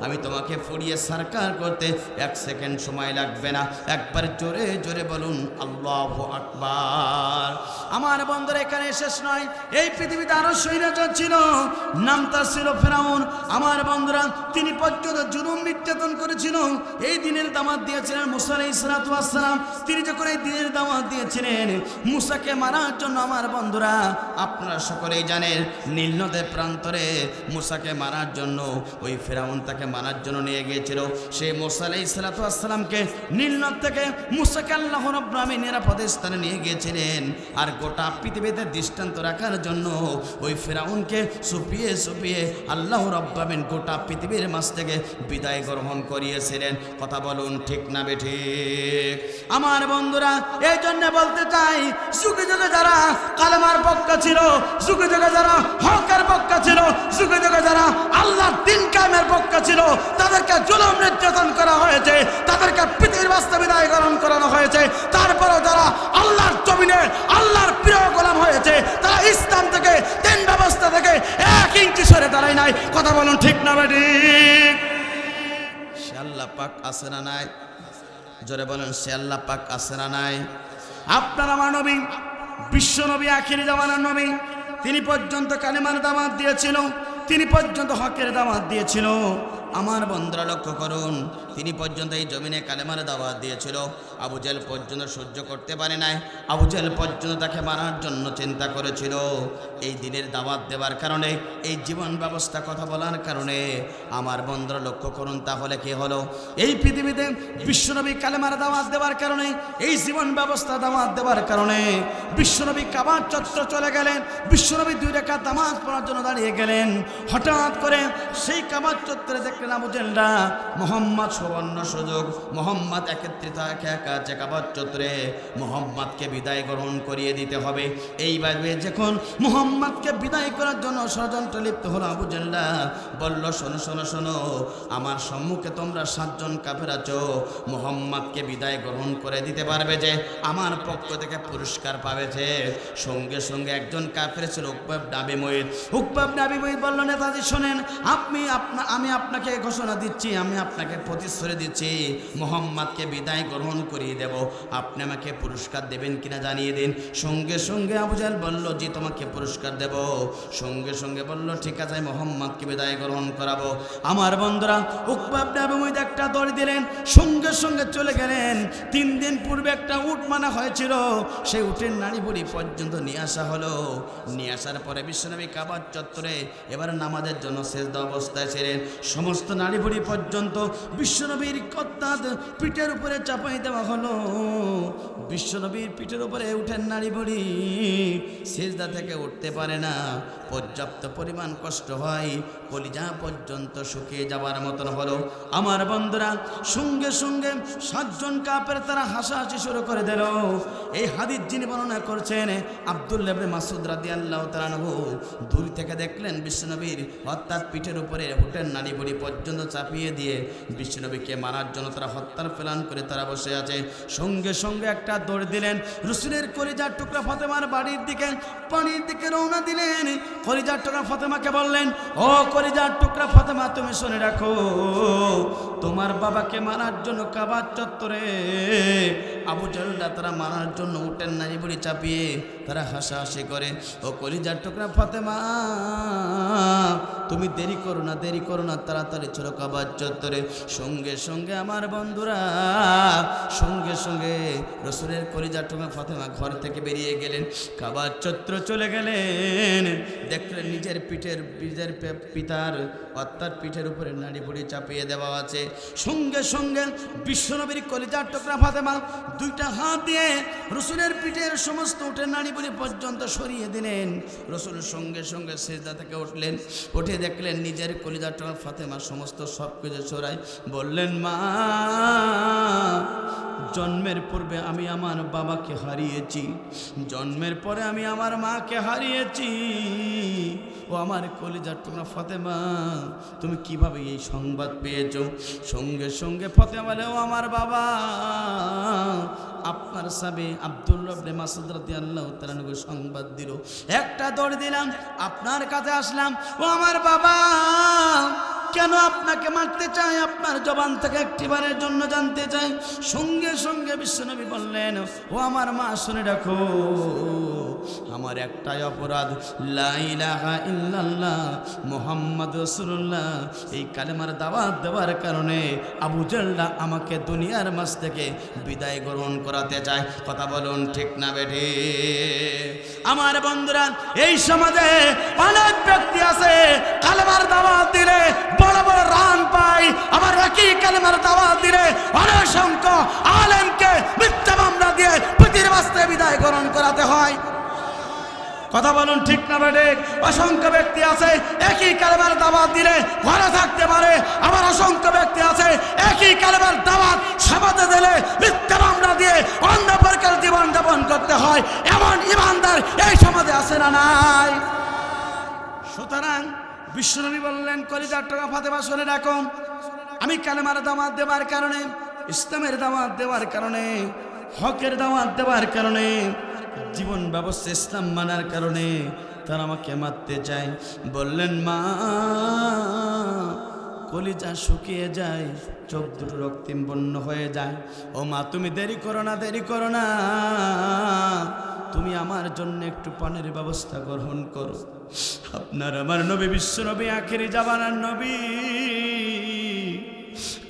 আমি তোমাকে পুড়িয়ে সরকার করতে 1 সেকেন্ড সময় লাগবে না, একবার জোরে জোরে বলুন আল্লাহু আকবার। আমার বন্ধুরা এখানে শেষ নয়, এই পৃথিবীতে আরো স্বৈরাচার ছিল, নাম তার ছিল ফেরাউন। আমার বন্ধুরা তিনি পর্যন্ত জুলুম নির্যাতন করেছিল। এই দিনের দাওয়াত দিয়েছিলেন মুসা আলাইহিস সালাতু ওয়াস সালাম। তিনি যখন এই দিনের দাওয়াত দিয়েছিলেন মুসাকে মারার জন্য, আমার বন্ধুরা আপনারা সকলেই জানেন নীল নদের প্রান্তরে মুসাকে মারার জন্য ওই ফেরাউন তাকে মারার জন্য নিয়ে গিয়েছিল। সেই মুসা আলাইহিস সালাতু ওয়াস সালামকে নীল নদ থেকে মুসাকে আল্লাহ রাব্বুল আলামিন নিরাপদ স্থানে নিয়ে গিয়েছিলেন। আর গোটা পৃথিবীতে দৃষ্টান্ত রাখার জন্য ওই ফেরাউনকে সুপিয়ে সুপিয়ে আল্লাহ রাব্বুল আলামিন গোটা পৃথিবীর মাঝ থেকে বিদায় গ্রহণ করিয়েছিলেন। কথা বলুন ঠিক না বেঠিক? আমার বন্ধুরা এই জন্য বলতে চাই, যুগে যুগে যারা কালেমার পক্ষে ছিল, যুগে যুগে যারা হকের পক্ষে ছিল, যুগে যুগে যারা আল্লাহর দ্বীন কায়েমের পক্ষে ছিল, তাদেরকে জুলুম নির্যাতন করা হয়েছে, তাদেরকে পৃথিবীর বাস্তে বিদায় গ্রহণ করানো হয়েছে। তারপরেও যারা আল্লাহর জমিনে আল্লাহর প্রিয় গোলাম হয়েছে, তারা ইসলাম থেকে, দ্বীন ব্যবস্থা থেকে 1 ইঞ্চি সরে দাঁড়ায় নাই। কথা বলুন ঠিক না বেঠিক? সে আল্লাহ পাক আছে না নাই? জোরে বলেন সে আল্লাহ পাক আছে না নাই? আপনার আমার নবী, বিশ্ব নবী, আখিরি জামানার নবী, তিনি পর্যন্ত কালেমার দাওয়াত দিয়েছিল, তিনি পর্যন্ত হকের দাওয়াত দিয়েছিল। আমার বন্ধুরা লক্ষ্য করুন, তিনি পর্যন্ত এই জমিনে কালেমার দাওয়াত দিয়েছিল। আবু জেহেল পর্যন্ত সহ্য করতে পারে নাই, আবু জেহেল পর্যন্ত তাকে মারার জন্য চিন্তা করেছিল। এই দিনের দাওয়াত দেওয়ার কারণে, এই জীবন ব্যবস্থা কথা বলার কারণে আমার বন্ধুরা লক্ষ্য করুন, তাহলে কি হলো? এই পৃথিবীতে বিশ্বনবী কালেমার দাওয়াত দেওয়ার কারণে, এই জীবন ব্যবস্থা দাওয়াত দেওয়ার কারণে বিশ্বনবী কাবার চত্বর চলে গেলেন। বিশ্বনবী 2 রাকাত নামাজ পড়ার জন্য দাঁড়িয়ে গেলেন। হঠাৎ করে সেই কাবার চত্বরে দেখলেন আবু জেহেলরা মোহাম্মদ সুবর্ণ সুযোগ, মোহাম্মদ একত্রিত একা আছে কাবার চত্বরে, মোহাম্মদকে বিদায় গ্রহণ করিয়ে দিতে হবে। এইভাবে যখন মোহাম্মদকে বিদায় করার জন্য ষড়যন্ত্র লিপ্ত হলো, আবু জেহেলরা বলল, শোনো শোনো শোনো, আমার সম্মুখে তোমরা 7 জন কাফের আছো, মোহাম্মদকে বিদায় গ্রহণ করে দিতে পারবে যে আমার পক্ষ থেকে পুরস্কার পাবে যে? সঙ্গে সঙ্গে একজন কাফের ছিল উকবা ইবনে আবি মুইত। উকবা ইবনে আবি মুইত বলল, নেতাজি শোনেন, আমি আপনাকে ঘোষণা দিচ্ছি, আমি আপনাকে প্রতিশ্রুতি দিচ্ছি, মোহাম্মদকে বিদায় গ্রহণ করিয়ে দেব, আপনি আমাকে পুরস্কার দেবেন কিনা জানিয়ে দিন। সঙ্গে সঙ্গে আবু জেহেল বলল, জি তোমাকে পুরস্কার দেব। সঙ্গে সঙ্গে বলল, ঠিক আছে মোহাম্মদকে বিদায় গ্রহণ করাবো। আমার বন্ধুরা উকবা ইবনে আবি মুইত একটা দড়ি দিলেন, সঙ্গে সঙ্গে চলে গেলেন। 3 দিন পূর্বে একটা উট মানা হয়েছিল, সেই উটের নাড়ি বুড়ি পর্যন্ত নিয়ে আসা হলো। নিয়ে আসার পরে বিশ্বনবী কাবার চত্বরে এবার নামাজের জন্য সেজদা অবস্থায় ছিলেন। সমস্ত নাড়ি বুড়ি পর্যন্ত বিশ্বনবীর কত্তাদ পিঠের উপরে চাপাই দেওয়া হলো। বিশ্বনবীর পিঠের উপরে উঠেন নাড়ি বুড়ি, সেজদা থেকে উঠতে পারে না, পর্যাপ্ত পরিমাণ কষ্ট হয়, কলিজা পর্যন্ত শুকিয়ে যাওয়ার মতন হলো। আমার বন্ধুরা সঙ্গে সঙ্গে 7 জন কাফের তারা হাসাহাসি শুরু করে দিল। এই হাদিস যিনি বর্ণনা করছেন আব্দুল্লাহ ইবনে মাসউদ রাদিয়াল্লাহু তাআলা আনহু, দূর থেকে দেখলেন বিশ্বনবীর অর্থাৎ পিঠের উপরে উটের নাড়ি বুড়ি পর্যন্ত চাপিয়ে দিয়ে বিশ্বনবীকে মারার জন্য তারা হত্যার প্ল্যান করে তারা বসে আছে। সঙ্গে সঙ্গে একটা দৌড় দিলেন, রসুলের কলিজার টুকরা ফাতেমার বাড়ির দিকে রওনা দিলেন। কলিজার টুকরা ফাতেমাকে বললেন, ও কলিজার টুকরা ফাতেমা, তুমি শুনে রাখো, তোমার বাবাকে মারার জন্য কাবার চত্বরে আবু জেহেলরা তারা মারার জন্য উটের নাড়ি বুড়ি চাপিয়ে তারা হাসাহাসি করে। ও কলিজার টুকরা ফাতেমা, তুমি দেরি করো না, তাড়াতাড়ি চলো কাবার চত্বরে। সঙ্গে সঙ্গে আমার বন্ধুরা সঙ্গে সঙ্গে রসুলের কলিজার টুকরা ফাতেমা ঘর থেকে বেরিয়ে গেলেন, কাবার চত্বর চলে গেলেন। দেখলেন নিজের পিতার অর্থাৎ পিঠের উপরে নাড়ি বুড়ি চাপিয়ে দেওয়া আছে। সঙ্গে সঙ্গে বিশ্বনবীর কলিজার টুকরা ফাতেমা 2টা হাত দিয়ে রসুলের পিঠের সমস্ত উটের নাড়ি বুড়ি পর্যন্ত সরিয়ে দিলেন। রসুল সঙ্গে সঙ্গে সেজদা থেকে উঠলেন, উঠে দেখলেন নিজের কলিজার টুকরা ফাতেমা সমস্ত সব কিছু সরাই বললেন, মা, জন্মের পূর্বে আমি আমার বাবাকে হারিয়েছি, জন্মের পরে আমি আমার মাকে হারিয়েছি। ও আমার কলিজার টুকরা ফাতেমা, তুমি কিভাবে এই সংবাদ পেয়েছো? সঙ্গে সঙ্গে ফাতেমা বলে, ও আমার বাবা, আপনার সাহাবী আব্দুল্লাহ ইবনে মাসউদ রাদিয়াল্লাহু তাআলা আনহু সংবাদ দিল। একটা দৌড় দিলাম, আপনার কাছে আসলাম। ও আমার বাবা, কেন আপনাকে মারতে চাই আপনার জবান থেকে একটিবারের জন্য জানতে চাই। সঙ্গে সঙ্গে বিশ্বনবী বললেন, ও আমার মা শুনে রাখো, আমার একটাই অপরাধ, লা ইলাহা ইল্লাল্লাহ মুহাম্মদ রাসূলুল্লাহ। এই কালেমার দাওয়াত দেওয়ার কারণে আবু জাহল আমাকে দুনিয়ার মাঝ থেকে বিদায় গ্রহণ করাতে চায়। কথা বলুন ঠিক না বেঠি? আমার বন্ধুরা, এই সমাজে অনেক ব্যক্তি আছে কালেমার দাওয়াত দিলে বড় বড় রান পায়, আবার একই কালেমার দাওয়াত দিলে অসংখ্য আলেমকে মিথ্যা মামলা দিয়ে পৃথিবীর বাস্তে বিদায় গ্রহণ করাতে হয়। কথা বলুন ঠিক না বেঠিক? অসংখ্য ব্যক্তি আছে একই কালেমার দাওয়াত দিলে ঘরে থাকতে পারে, আবার অসংখ্য ব্যক্তি আছে একই কালেমার দাওয়াত সমাজে দিলে মিথ্যা মামলা দিয়ে অন্য প্রকার জীবন যাপন করতে হয়। এমন ইমানদার এই সমাজে আছে না নাই? সুতরাং বিশ্বনবী বললেন, কলিজার টুকরা ফাতেমা শুনে রাখো, আমি কালেমার দাওয়াত দেওয়ার কারণে, ইসলামের দাওয়াত দেওয়ার কারণে, হকের দাওয়াত দেওয়ার কারণে, জীবন ব্যবস্থা ইসলাম মানার কারণে তারা আমাকে মারতে চায়। বললেন, মা, কলিজা শুকিয়ে যায়, চোখ দুটো রক্তিম বন্য হয়ে যায়। ও মা, তুমি দেরি করো না, দেরি করো না, তুমি আমার জন্য একটু পানির ব্যবস্থা গ্রহণ করো। আপনার আমার নবী, বিশ্ব নবী, আখেরি জামানার নবী,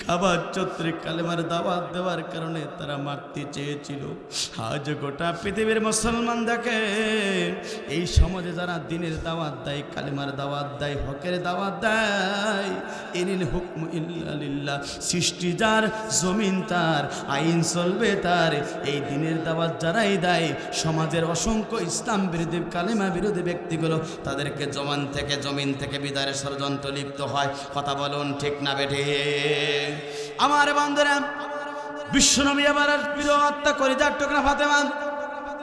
কাবার চত্বরে কালেমার দাওয়াত দেওয়ার কারণে তারা মারতে চেয়েছিল। আজ গোটা পৃথিবীর মুসলমান দেখে, এই সমাজে যারা দিনের দাওয়াত দেয়, কালেমার দাওয়াত দেয়, হকের দাওয়াত দেয়, ইনিল হুকমু ইল্লা লিল্লাহ, সৃষ্টি যার, জমিন তার, আইন চলবে তার, এই দিনের দাওয়াত যারাই দেয়, সমাজের অসংখ্য ইসলাম বিরোধী, কালেমা বিরোধী ব্যক্তিগুলো তাদেরকে জমিন থেকে বিদায়ের ষড়যন্ত্র লিপ্ত হয়। কথা বলুন ঠিক না বেঠে? আমার বন্ধুরা, বিশ্বনবী আবার প্রিয় হত্যা কলিজার টুকরা ফাতেমা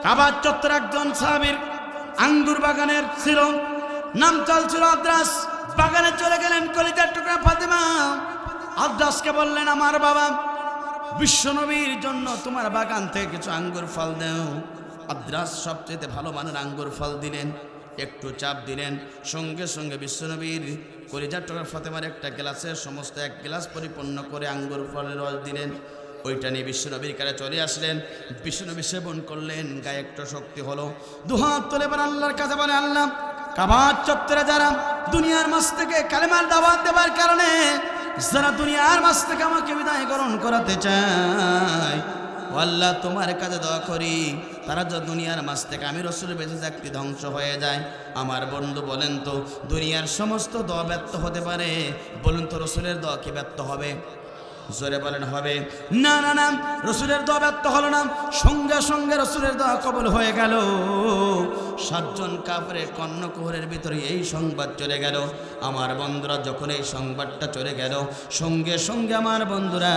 কাবার চত্বর একজন সাহাবীর আঙ্গুর বাগানের ছিল, নাম চলছিল আদ্রাস। বাগানে চলে গেলেন কলিজার টুকরা ফাতেমা। আদ্রাসকে বললেন, আমার বাবা বিশ্বনবীর জন্য তোমার বাগান থেকে কিছু আঙ্গুর ফল দাও। আদ্রাস সবচেয়ে ভালো মানের আঙ্গুর ফল দিলেন, একটু চাপ দিলেন, সঙ্গে সঙ্গে বিশ্বনবীর কলিজার টুকরা ফাতেমার একটা গ্লাসের সমস্ত এক গ্লাস পরিপূর্ণ করে আঙ্গুর ফলের রস দিলেন। ওইটা নিয়ে বিশ্বনবীর কাছে চলে আসলেন। বিশ্বনবী সেবন করলেন, গায়ে একটু শক্তি হলো, দুহাত তুলে এবার আল্লাহর কাছে বলে, আল্লাহ, কাবার চত্বরে যারা দুনিয়ার মাঝ থেকে কালেমার দাওয়াত দেওয়ার কারণে যারা দুনিয়ার মাঝ থেকে আমাকে বিদায় গ্রহণ করাতে চায়, আল্লাহ তোমার কাছে দোয়া করি, তারা যত দুনিয়ার মাঝ থেকে আমি রসুল বেঁচে থাকতে ধ্বংস হয়ে যায়। আমার বন্ধু বলেন তো, দুনিয়ার সমস্ত দোয়া ব্যর্থ হতে পারে, বলুন তো রসুলের দোয়া কি ব্যর্থ হবে? জোরে বলেন হবে? না না না, রসুলের দোয়া ব্যর্থ হলো না, সঙ্গে সঙ্গে রসুলের দোয়া কবুল হয়ে গেল। 7 জন কাফেরের কর্ণকুহরের ভিতরে এই সংবাদ চলে গেল। আমার বন্ধুরা, যখন এই সংবাদটা চলে গেল, সঙ্গে সঙ্গে আমার বন্ধুরা,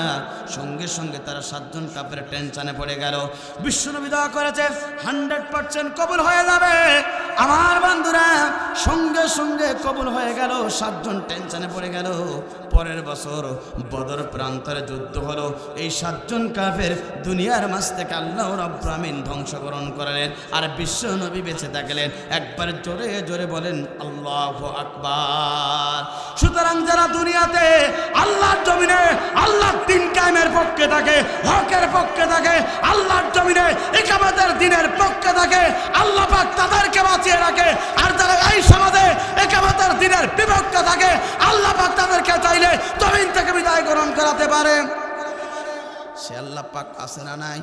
সঙ্গে সঙ্গে তারা 7 জন কাফের টেনশনে পড়ে গেল। বিশ্বনবী দোয়া করেছে 100% কবুল হয়ে যাবে। আমার বন্ধুরা, সঙ্গে সঙ্গে কবুল হয়ে গেল। 7 জন টেনশনে পড়ে গেল। পরের বছর বদর প্রান্তরে যুদ্ধ হলো। এই 7 জন কাফের দুনিয়ার মাঝ থেকে আল্লাহ রাব্বুল আমিন ধ্বংসকরণ করলেন, আর বিশ্ব নবী বেঁচে থাকলেন। একবার জোরে জোরে বলেন আল্লাহু আকবার। সুতরাং যারা দুনিয়াতে আল্লাহর জমিনে আল্লাহর দ্বীন কায়েমের পক্ষে থাকে, হকের পক্ষে থাকে, আল্লাহর জমিনে ইকামতের দ্বীনের পক্ষে থাকে, আল্লাহ পাক তাদেরকে বাঁচিয়ে রাখে। আর যারা এই সমাজে ইকামতের দ্বীনের বিপক্ষে থাকে, আল্লাহ পাক তাদেরকে চাইলে জমিন থেকে বিদায় গ্রহণ করাতে পারে। সে আল্লাহ পাক আছে না নাই?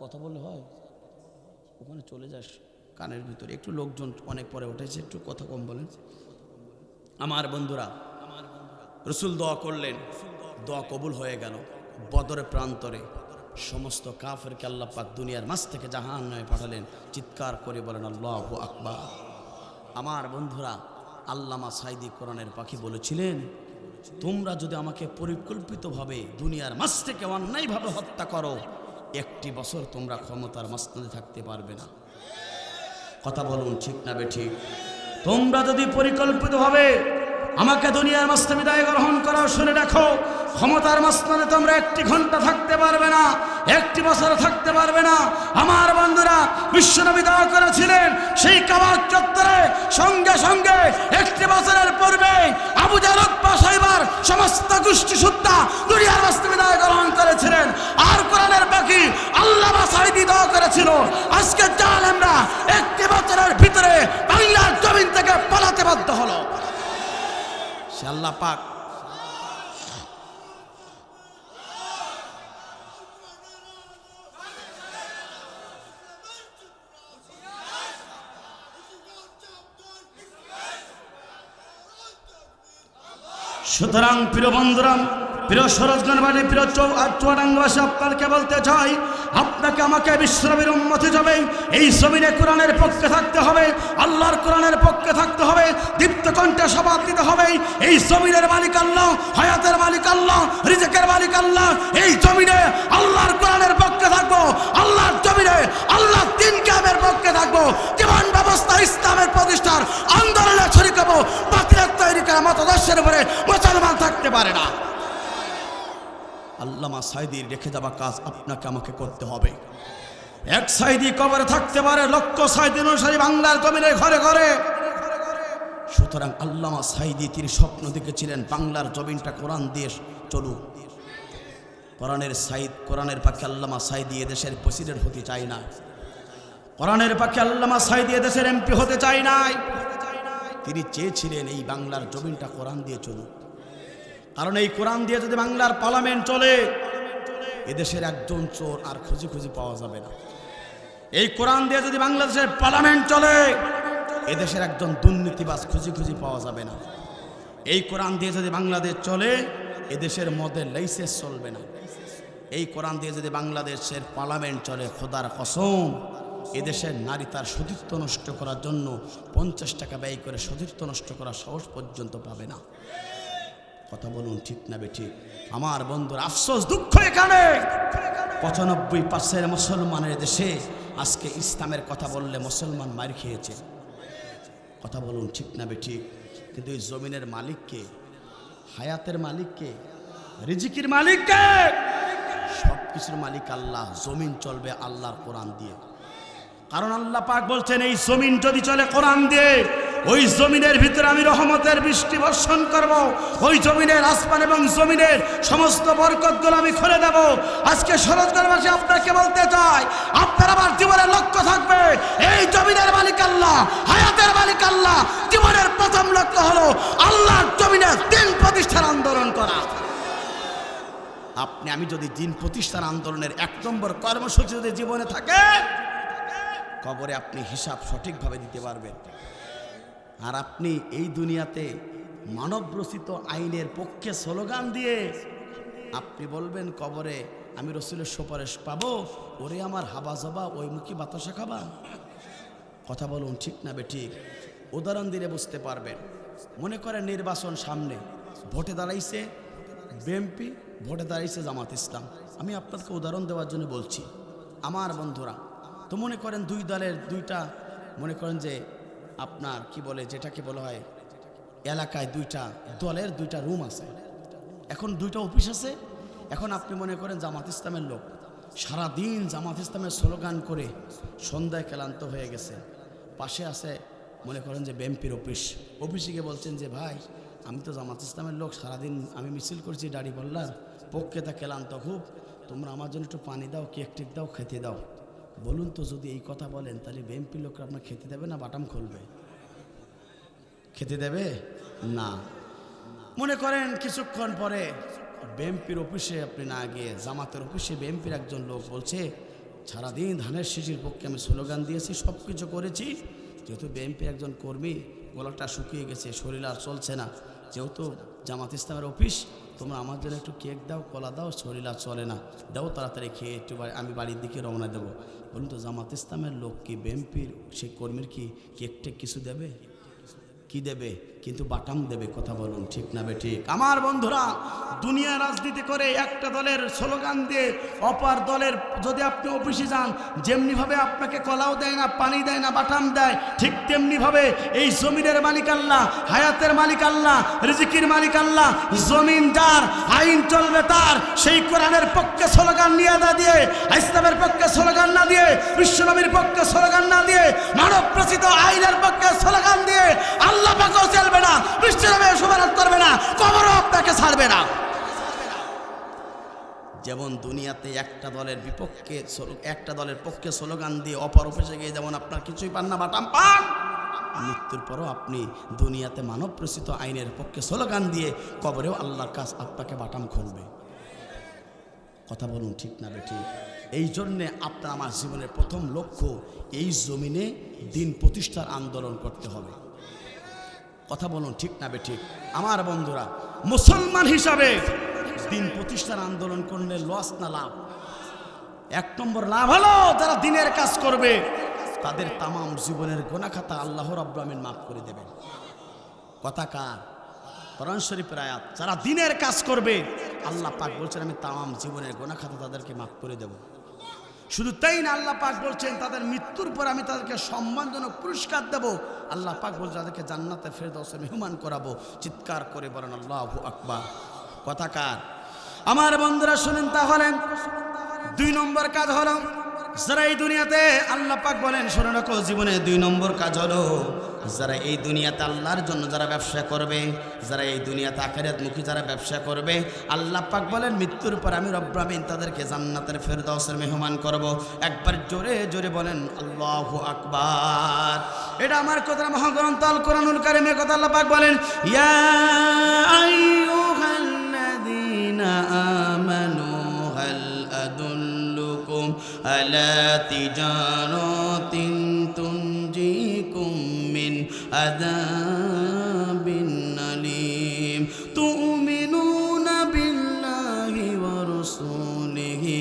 কথা বললে হয়? ওখানে চলে যাস কানের ভিতরে, একটু লোকজন অনেক পরে উঠেছে, একটু কথা কম বলেন। আমার বন্ধুরা, রসুল দোয়া করলেন, দোয়া কবুল হয়ে গেল। বদরের প্রান্তরে সমস্ত কাফেরকে আল্লাহ পাক দুনিয়ার মাঝ থেকে জাহান্নামে পাঠালেন। চিৎকার করে বলেন আল্লাহু আকবার। আমার বন্ধুরা, আল্লামা সাইদি কোরআনের পাখি বলেছিলেন, তোমরা যদি আমাকে পরিকল্পিতভাবে দুনিয়ার মাঝ থেকে অন্যায়ভাবে হত্যা করো, 1 বছর তোমরা ক্ষমতার মাঝখানে থাকতে পারবে না। কথা বলুন ঠিক না বেঠিক? তোমরা যদি পরিকল্পিতভাবে আমাকে দুনিয়ার মাঝখানে বিদায় গ্রহণ করো, শুনে রাখো, ক্ষমতার মাঝখানে তোমরা 1 ঘন্টা থাকতে পারবে না। একটি বছর থাকতে পারবে না। আমার বন্ধুরা, বিশ্বনবী দোয়া করেছিলেন সেই কাবার চত্বরে, সঙ্গে সঙ্গে একটি বছরের পূর্বে আবু জাহল উতবা সাইবার সমস্ত গোষ্ঠী সুদ্ধা দুনিয়ার বাস্তবে বিদায় গ্রহণ করেছিলেন। আর কোরআনের বাকি আল্লামা সাঈদী দোয়া করেছিল, আজকে জালেমরা একটি বছরের ভিতরে বাংলার জমিন থেকে পালাতে বাধ্য হলো। সে আল্লাহ পাক সুতরাং প্রিয় বন্ধুরা, প্রিয় সরোজগঞ্জবাসী, প্রিয় চুয়াডাঙ্গাবাসী, আপনাকে বলতে চাই, আপনাকে আমাকে বিশ্বনবীর উম্মতি যাবে এই জমিনে কোরআনের পক্ষে থাকতে হবে, আল্লাহর কোরআনের পক্ষে থাকতে হবে, দীপ্ত কণ্ঠে শপথ দিতে হবে এই জমিনের মালিক আল্লাহ, হায়াতের মালিক আল্লাহ, রিজিকের মালিক আল্লাহ। এই জমিনে আল্লাহর কোরআনের পক্ষে থাকবো, আল্লাহর জমিনে আল্লাহর দ্বীন কায়েমের পক্ষে থাকবো, জীবন ব্যবস্থা ইসলামের প্রতিষ্ঠার আন্দোলনে শরীক হবো। বাতিলের তৈরি করা মতাদর্শের উপরে মুসলমান থাকতে পারে না। আল্লামা সাঈদীর রেখে যাওয়া কাজ আপনাকে আমাকে করতে হবে। এক সাঈদী কবরে থাকতে পারে, লক্ষ সাঈদী অনুসারী বাংলার জমিনে ঘরে ঘরে। সুতরাং আল্লামা সাঈদী তিনি স্বপ্ন দেখেছিলেন বাংলার জমিনটা কোরআন দিয়ে চলুক। কোরআনের পাখি আল্লামা সাঈদী এদেশের প্রেসিডেন্ট হতে চায় না, কোরআনের পাখি আল্লামা সাঈদী এদেশের এমপি হতে চায় নাই। তিনি চেয়েছিলেন এই বাংলার জমিনটা কোরআন দিয়ে চলুক, কারণ এই কোরআন দিয়ে যদি বাংলার পার্লামেন্ট চলে, এদেশের একজন চোর আর খুঁজি খুঁজি পাওয়া যাবে না। এই কোরআন দিয়ে যদি বাংলাদেশের পার্লামেন্ট চলে, এদেশের একজন দুর্নীতিবাজ খুঁজি খুঁজি পাওয়া যাবে না। এই কোরআন দিয়ে যদি বাংলাদেশ চলে, এদেশের মদের লাইসেন্স চলবে না। এই কোরআন দিয়ে যদি বাংলাদেশের পার্লামেন্ট চলে, খোদার কসম, এদেশের নারী তার সতীত্ব নষ্ট করার জন্য 50 টাকা ব্যয় করে সতীত্ব নষ্ট করার সাহস পর্যন্ত পাবে না। কথা বলুন ঠিক না বেঠিক? আমার বন্ধুর আফসোস, দুঃখ এখানে 95% মুসলমানের দেশে আজকে ইসলামের কথা বললে মুসলমান মার খেয়েছে। কথা বলুন ঠিক না বেঠিক? কিন্তু এই জমিনের মালিককে, হায়াতের মালিককে, রিজিকের মালিককে, সব কিছুর মালিক আল্লাহ। জমিন চলবে আল্লাহর কোরআন দিয়ে, কারণ আল্লাহ পাক বলছেন এই জমিন যদি চলে কোরআন দিয়ে, ওই জমিনের ভিতরে আমি রহমতের বৃষ্টি বর্ষণ করব। ওই জমিনের আসমান এবং জমিনের সমস্ত বরকতগুলো আমি খুলে দেব। আজকে সরোজগঞ্জবাসী আপনাকে বলতে চাই, আপনার আমার জীবনের লক্ষ্য থাকবে এই জমিনের মালিক আল্লাহ, হায়াতের মালিক আল্লাহ। জীবনের প্রথম লক্ষ্য হলো আল্লাহর জমিনে দ্বীন প্রতিষ্ঠার আন্দোলন করা। আমি যদি দ্বীন প্রতিষ্ঠার আন্দোলনের 1 নম্বর কর্মসূচি যদি জীবনে থাকে, কবরে আপনি হিসাব সঠিকভাবে দিতে পারবেন। আর আপনি এই দুনিয়াতে মানবরচিত আইনের পক্ষে স্লোগান দিয়ে আপনি বলবেন কবরে আমি রসুলের সুপারিশ পাবো, ওরে আমার হাবা জবা ওই মুখী বাতাসা খাবা। কথা বলুন ঠিক না বেঠিক? উদাহরণ দিলে বুঝতে পারবেন। মনে করেন নির্বাচন সামনে, ভোটে দাঁড়াইছে বিএনপি, ভোটে দাঁড়াইছে জামাত ইসলাম। আমি আপনাকে উদাহরণ দেওয়ার জন্য বলছি। আমার বন্ধুরা, তো মনে করেন দুই দলের দুইটা, মনে করেন যে আপনার কি বলে, যেটাকে বলা হয় এলাকায় দুইটা দলের দুইটা রুম আছে, এখন দুইটা অফিস আছে। এখন আপনি মনে করেন জামাত ইসলামের লোক, সারাদিন জামাত ইসলামের স্লোগান করে সন্ধ্যায় ক্লান্ত হয়ে গেছে। পাশে আছে মনে করেন যে বিএনপির অফিসে গিয়ে বলছেন যে ভাই, আমি তো জামাত ইসলামের লোক, সারাদিন আমি মিছিল করছি দাড়িপাল্লার পক্ষে, তা ক্লান্ত খুব, তোমরা আমার জন্য একটু পানি দাও, কেক টেক দাও, খেতে দাও। বলুন তো, যদি এই কথা বলেন তাহলে বিএনপির লোকরা আপনার খেতে দেবে না বাটাম খুলবে? খেতে দেবে না। মনে করেন কিছুক্ষণ পরে বিএনপির অফিসে আপনি না গিয়ে জামাতের অফিসে বিএনপির একজন লোক বলছে, সারাদিন ধানের শীষের পক্ষে আমি স্লোগান দিয়েছি, সব কিছু করেছি, যেহেতু বিএনপির একজন কর্মী গলাটা শুকিয়ে গেছে, শরীর আর চলছে না, যেহেতু জামাত ইসলামের অফিস, তোমরা আমার জন্য একটু কেক দাও, কলা দাও, শরীর আর চলে না, দাও তাড়াতাড়ি খেয়ে একটু আমি বাড়ির দিকে রওনা দেবো। বলুন তো, জামাত ইসলামের লোক কি বিএনপির সেই কর্মীর কি কেক টেক কিছু দেবে? কি দেবে? কিন্তু বাটাম দেবে। কথা বলুন ঠিক না বেঠিক? আমার বন্ধুরা, দুনিয়া রাজনীতি করে একটা দলের স্লোগান দিয়ে অপর দলের, যদি আপনি অফিসে যান যেমনিভাবে আপনাকে কলাও দেয় না, পানি দেয় না, বাটাম দেয়, ঠিক তেমনিভাবে এই জমিনের মালিক আল্লাহ, হায়াতের মালিক আল্লাহ, রিজিকের মালিক আল্লাহ। জমিন যার, আইন চলবে তার। সেই কোরআনের পক্ষে স্লোগান নিয়ে না দিয়ে, ইসলামের পক্ষে স্লোগান না দিয়ে, বিশ্বনবীর পক্ষে স্লোগান না দিয়ে, মানব রচিত আইনের পক্ষে স্লোগান দিয়ে আল্লাহ পাকও চলবে না, বিশ্বনবী শুভারত করবে না, কবরও আপনাকে ছাড়বে না। যেমন দুনিয়াতে একটা দলের বিপক্ষে, একটা দলের পক্ষে স্লোগান দিয়ে অপর অফিসে গিয়ে যেমন আপনার কিছুই পান না, বাটাম পান, মৃত্যুর পরও আপনি দুনিয়াতে মানব রচিত আইনের পক্ষে স্লোগান দিয়ে কবরেও আল্লাহর কাছে আপনাকে বাটাম খুলবে। কথা বলুন ঠিক না বেঠিক? এই জন্যে আপনার আমার জীবনের প্রথম লক্ষ্য এই জমিনে দিন প্রতিষ্ঠার আন্দোলন করতে হবে। কথা বলুন ঠিক না বেঠিক? আমার বন্ধুরা, মুসলমান হিসাবে দিন প্রতিষ্ঠার আন্দোলন করলে লস না লাভ? এক নম্বর লাভ হলো যারা দিনের কাজ করবে তাদের তামাম জীবনের গুনাহখাতা আল্লাহ রাব্বুল আমিন মাফ করে দেবেন। কথা কার? কোরআন শরীফের আয়াত। যারা দিনের কাজ করবে আল্লাহ পাক বলছেন আমি তামাম জীবনের গুনাহখাতা তাদেরকে মাফ করে দেব। শুধু তাই না, আল্লাহ পাক বলছেন তাদের মৃত্যুর পর আমি তাদেরকে সম্মানজনক পুরস্কার দেব। আল্লাহ পাক বলছেন তাদেরকে জান্নাতে ফেরদাউসে মেহমান করাবো। চিৎকার করে বলেন আল্লাহু আকবার। কথা কার? আমার বন্ধুরা শুনেন, তাহলে 2 নম্বর কাজ হলো যারা এই দুনিয়াতে, আল্লাহ পাক বলেন শুনে রাখো, জীবনে 2 নম্বর কাজ হলো যারা এই দুনিয়াতে আল্লাহর জন্য যারা ব্যবসা করবে, যারা এই দুনিয়াতে আখিরাতমুখী যারা ব্যবসা করবে, আল্লাহ পাক বলেন মৃত্যুর পর আমি রব্বুল আমিন তাদেরকে জান্নাতের ফেরদাউসের মেহমান করব। একবার জোরে জোরে বলেন আল্লাহু আকবার। এটা আমার কথা, মহাগ্রন্থ আল কোরআনুল কারীমের কথা। আল্লাহ পাক বলেন ইয়া আইয়ুহাল্লাযীনা আমানু হাল আদুল্লুকুম আলা তিজারাতিন তুনজিকুম মিন আযাবিন আলীম তুমিনুনা বিল্লাহি ওয়া রাসূলিহি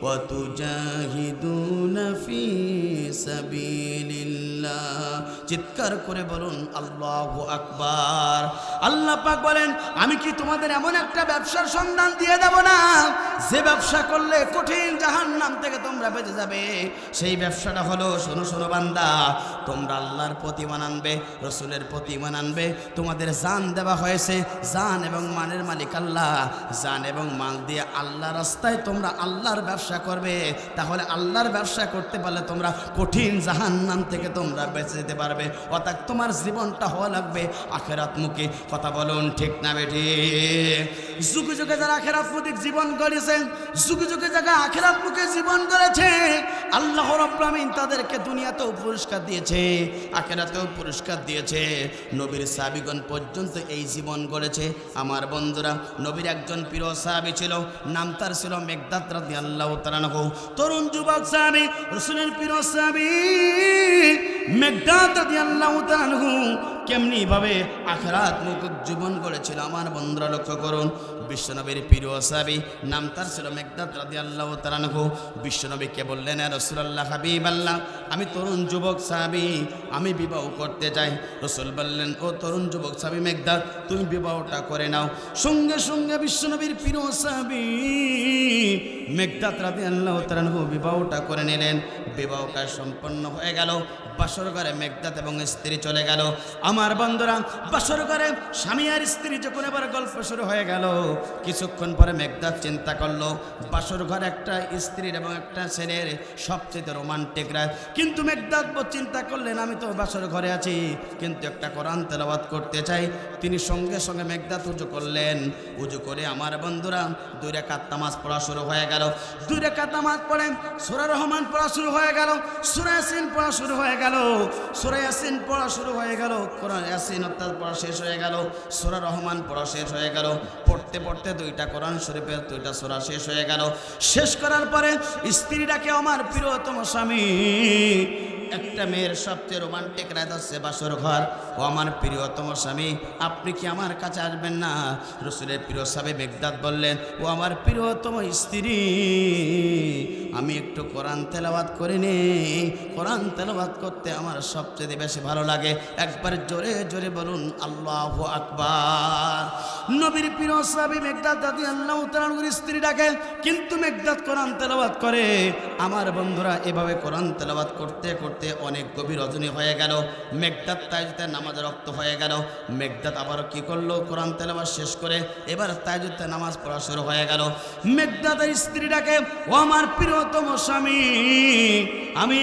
ওয়া তুজাহিদুনা ফি সাবিলিল্লাহ। চিৎকার করে বলুন আল্লাহু আকবার। আল্লাহ পাক বলেন আমি কি তোমাদের এমন একটা ব্যবসার সন্ধান দিয়ে দেব না যে ব্যবসা করলে কঠিন জাহান্নাম থেকে তোমরা বেঁচে যাবে? সেই ব্যবসাটা হলো, শোনো শোনো বান্দা, তোমরা আল্লাহর প্রতি ঈমান আনবে, রাসূলের প্রতি ঈমান আনবে। তোমাদের জান দেওয়া হয়েছে, জান এবং মালের মালিক আল্লাহ। জান এবং মাল দিয়ে আল্লাহ রাস্তায় তোমরা আল্লাহর ব্যবসা করবে। তাহলে আল্লাহর ব্যবসা করতে পারলে তোমরা কঠিন জাহান্নাম থেকে তোমরা বেঁচে যেতে পারবে। অর্থাৎ তোমার জীবনটা হওয়া লাগবে আখিরাতমুখী। কথা বলুন ঠিক না বেঠিক? যুগে যুগে যারা আখিরাতমুখী জীবন গড়েছে, যুগে যুগে যারা আখিরাতমুখী জীবন গড়েছে, আল্লাহ রাব্বুল আমিন তাদেরকে দুনিয়াতেও পুরস্কার দিয়েছে, আখিরাতেও পুরস্কার দিয়েছে। নবীর সাহাবীগণ পর্যন্ত এই জীবন গড়েছে। আমার বন্ধুরা, নবীর একজন প্রিয় সাহাবী ছিল, নাম তার ছিল মিকদাদ রাদিয়াল্লাহু তাআলা আনহু। তরুণ যুবক সাহাবী, রাসূলের প্রিয় সাহাবী মিকদাদ রাদিয়াল্লাহু তাআলা আনহু কেমনি ভাবে আখিরাতমুখী জীবন গড়েছিল আমার বন্ধুরা লক্ষ্য করুন। বিশ্বনবীর প্রিয় সাহাবী, নাম তার ছিল মিকদাদ রাদিয়াল্লাহু তাআলা আনহু। বিশ্বনবীকে বললেন ইয়া রাসূলুল্লাহ, হাবিবাল্লাহ, আমি তরুণ যুবক সাহাবী, আমি বিবাহ করতে চাই। রাসূল বললেন ও তরুণ যুবক সাহাবী মিকদাদ, তুমি বিবাহটা করে নাও। সঙ্গে সঙ্গে বিশ্বনবীর প্রিয় সাহাবী মিকদাদ রাদিয়াল্লাহু তাআলা আনহু বিবাহটা করে নিলেন। বিবাহ কাজ সম্পন্ন হয়ে গেল। বাসর ঘরে মিকদাদ এবং স্ত্রী চলে গেল। আমার বন্ধুরা, বাসর ঘরে স্বামী আর স্ত্রী যখন এবার গল্প শুরু হয়ে গেল, কিছুক্ষণ পরে মিকদাদ চিন্তা করলো বাসর ঘরে একটা স্ত্রীর এবং একটা ছেলের সবচেয়ে রোমান্টিক রাত। কিন্তু মিকদাদ চিন্তা করলেন আমি তো বাসর ঘরে আছি, কিন্তু একটা কোরআন তেলাওয়াত করতে চাই। তিনি সঙ্গে সঙ্গে মিকদাদ উজু করলেন। উজু করে আমার বন্ধুরা 2 রাকাত নামাজ পড়া শুরু হয়ে গেল। 2 রাকাত নামাজ পড়ে সূরা রহমান পড়া শুরু হয়ে গেল, সূরা ইয়াসিন পড়া শুরু হয়ে গেল, সূরা ইয়াসিন পড়া শুরু হয়ে গেল, কোরআন ইয়াসিন অর্থাৎ পড়া শেষ হয়ে গেল, সূরা রহমান পড়া শেষ হয়ে গেল। পড়তে পড়তে 2টা কোরআন শরীফের 2টা সূরা শেষ হয়ে গেল। শেষ করার পরে স্ত্রী ডাকে আমার প্রিয়তম স্বামী, একটা মেয়ের সবচেয়ে রোমান্টিক রাত হচ্ছে বাসর ঘর। ও আমার প্রিয়তম স্বামী, আপনি কি আমার কাছে আসবেন না? রসুলের প্রিয় সাহাবী মিকদাদ বললেন, ও আমার প্রিয়তম স্ত্রী, আমি একটু কোরআন তেলাওয়াত করে নেই। কোরআন তেলাওয়াত করতে আমার সবচেয়ে বেশি ভালো লাগে। একবার জোরে জোরে বলুন আল্লাহু আকবার। নবীর প্রিয় সাহাবী মিকদাদ রাদিয়াল্লাহু তাআলা আনহুর স্ত্রী ডাকে, কিন্তু মিকদাদ কোরআন তেলাওয়াত করে। আমার বন্ধুরা, এভাবে কোরআন তেলাওয়াত করতে করতে অনেক গভীর রজনী হয়ে গেল। মিকদাদ তাহাজ্জুদের নামাজে রক্ত হয়ে গেল। মিকদাদ আবারও কি করলো? কোরআন তেলাওয়াত শেষ করে এবার তাহাজ্জুদের নামাজ পড়া শুরু হয়ে গেল। মিকদাদের স্ত্রী ডাকে, ও আমার প্রিয়তম স্বামী, আমি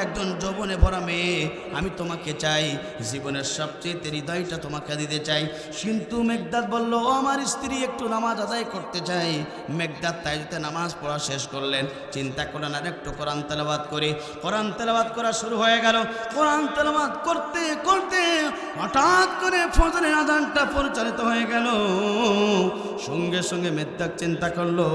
একজন যৌবনে ভরা মেয়ে, আমি তোমাকে চাই, জীবনের সবচেয়ে হৃদয়টা তোমাকে দিতে চাই। কিন্তু মিকদাদ বলল, ও আমার স্ত্রী, একটু নামাজ আদায় করতে চাই। মিকদাদ তাহাজ্জুদের নামাজ পড়া শেষ করলেন। চিন্তা করলেন আর একটু কোরআন তেলাওয়াত করি। কোরআন তেলাওয়াত করা শুরু হয়ে গেল। কোরআন তেলাওয়াত করতে করতে হঠাৎ করে ফজরের আযানটা পরিচালিত হয়ে গেল। সঙ্গে সঙ্গে মিকদাদ চিন্তা করলো,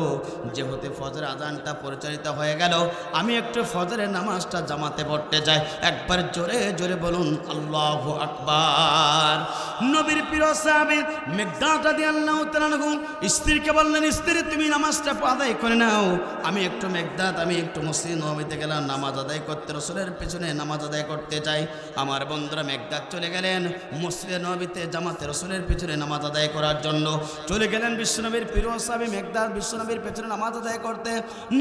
যেহেতু ফজরের আযানটা পরিচালিত হয়ে গেল, আমি একটু ফজরের নামাজটা জামাতে পড়তে যাই। একবার জোরে জোরে বলুন আল্লাহু আকবার। নবীর প্রিয় সাহাবী মিকদাদ রাদিয়াল্লাহু তাআলা আনহু স্ত্রীকে বললেন, স্ত্রী, তুমি নামাজটা আদায় করে নাও। আমি একটু মসজিদ নববীতে গেলাম নামাজ আদায় করতে, রাসূলের পিছনে নামাজ আদায় করতে চাই। আমার বন্ধুরা, মিকদাদ চলে গেলেন মসজিদ নববীতে জামাতে রাসূলের পিছনে নামাজ আদায় করার জন্য। চলে গেলেন বিশ্বনবীর প্রিয় সাহাবী মিকদাদ বিশ্বনবীর পেছনে নামাজ আদায় করতে।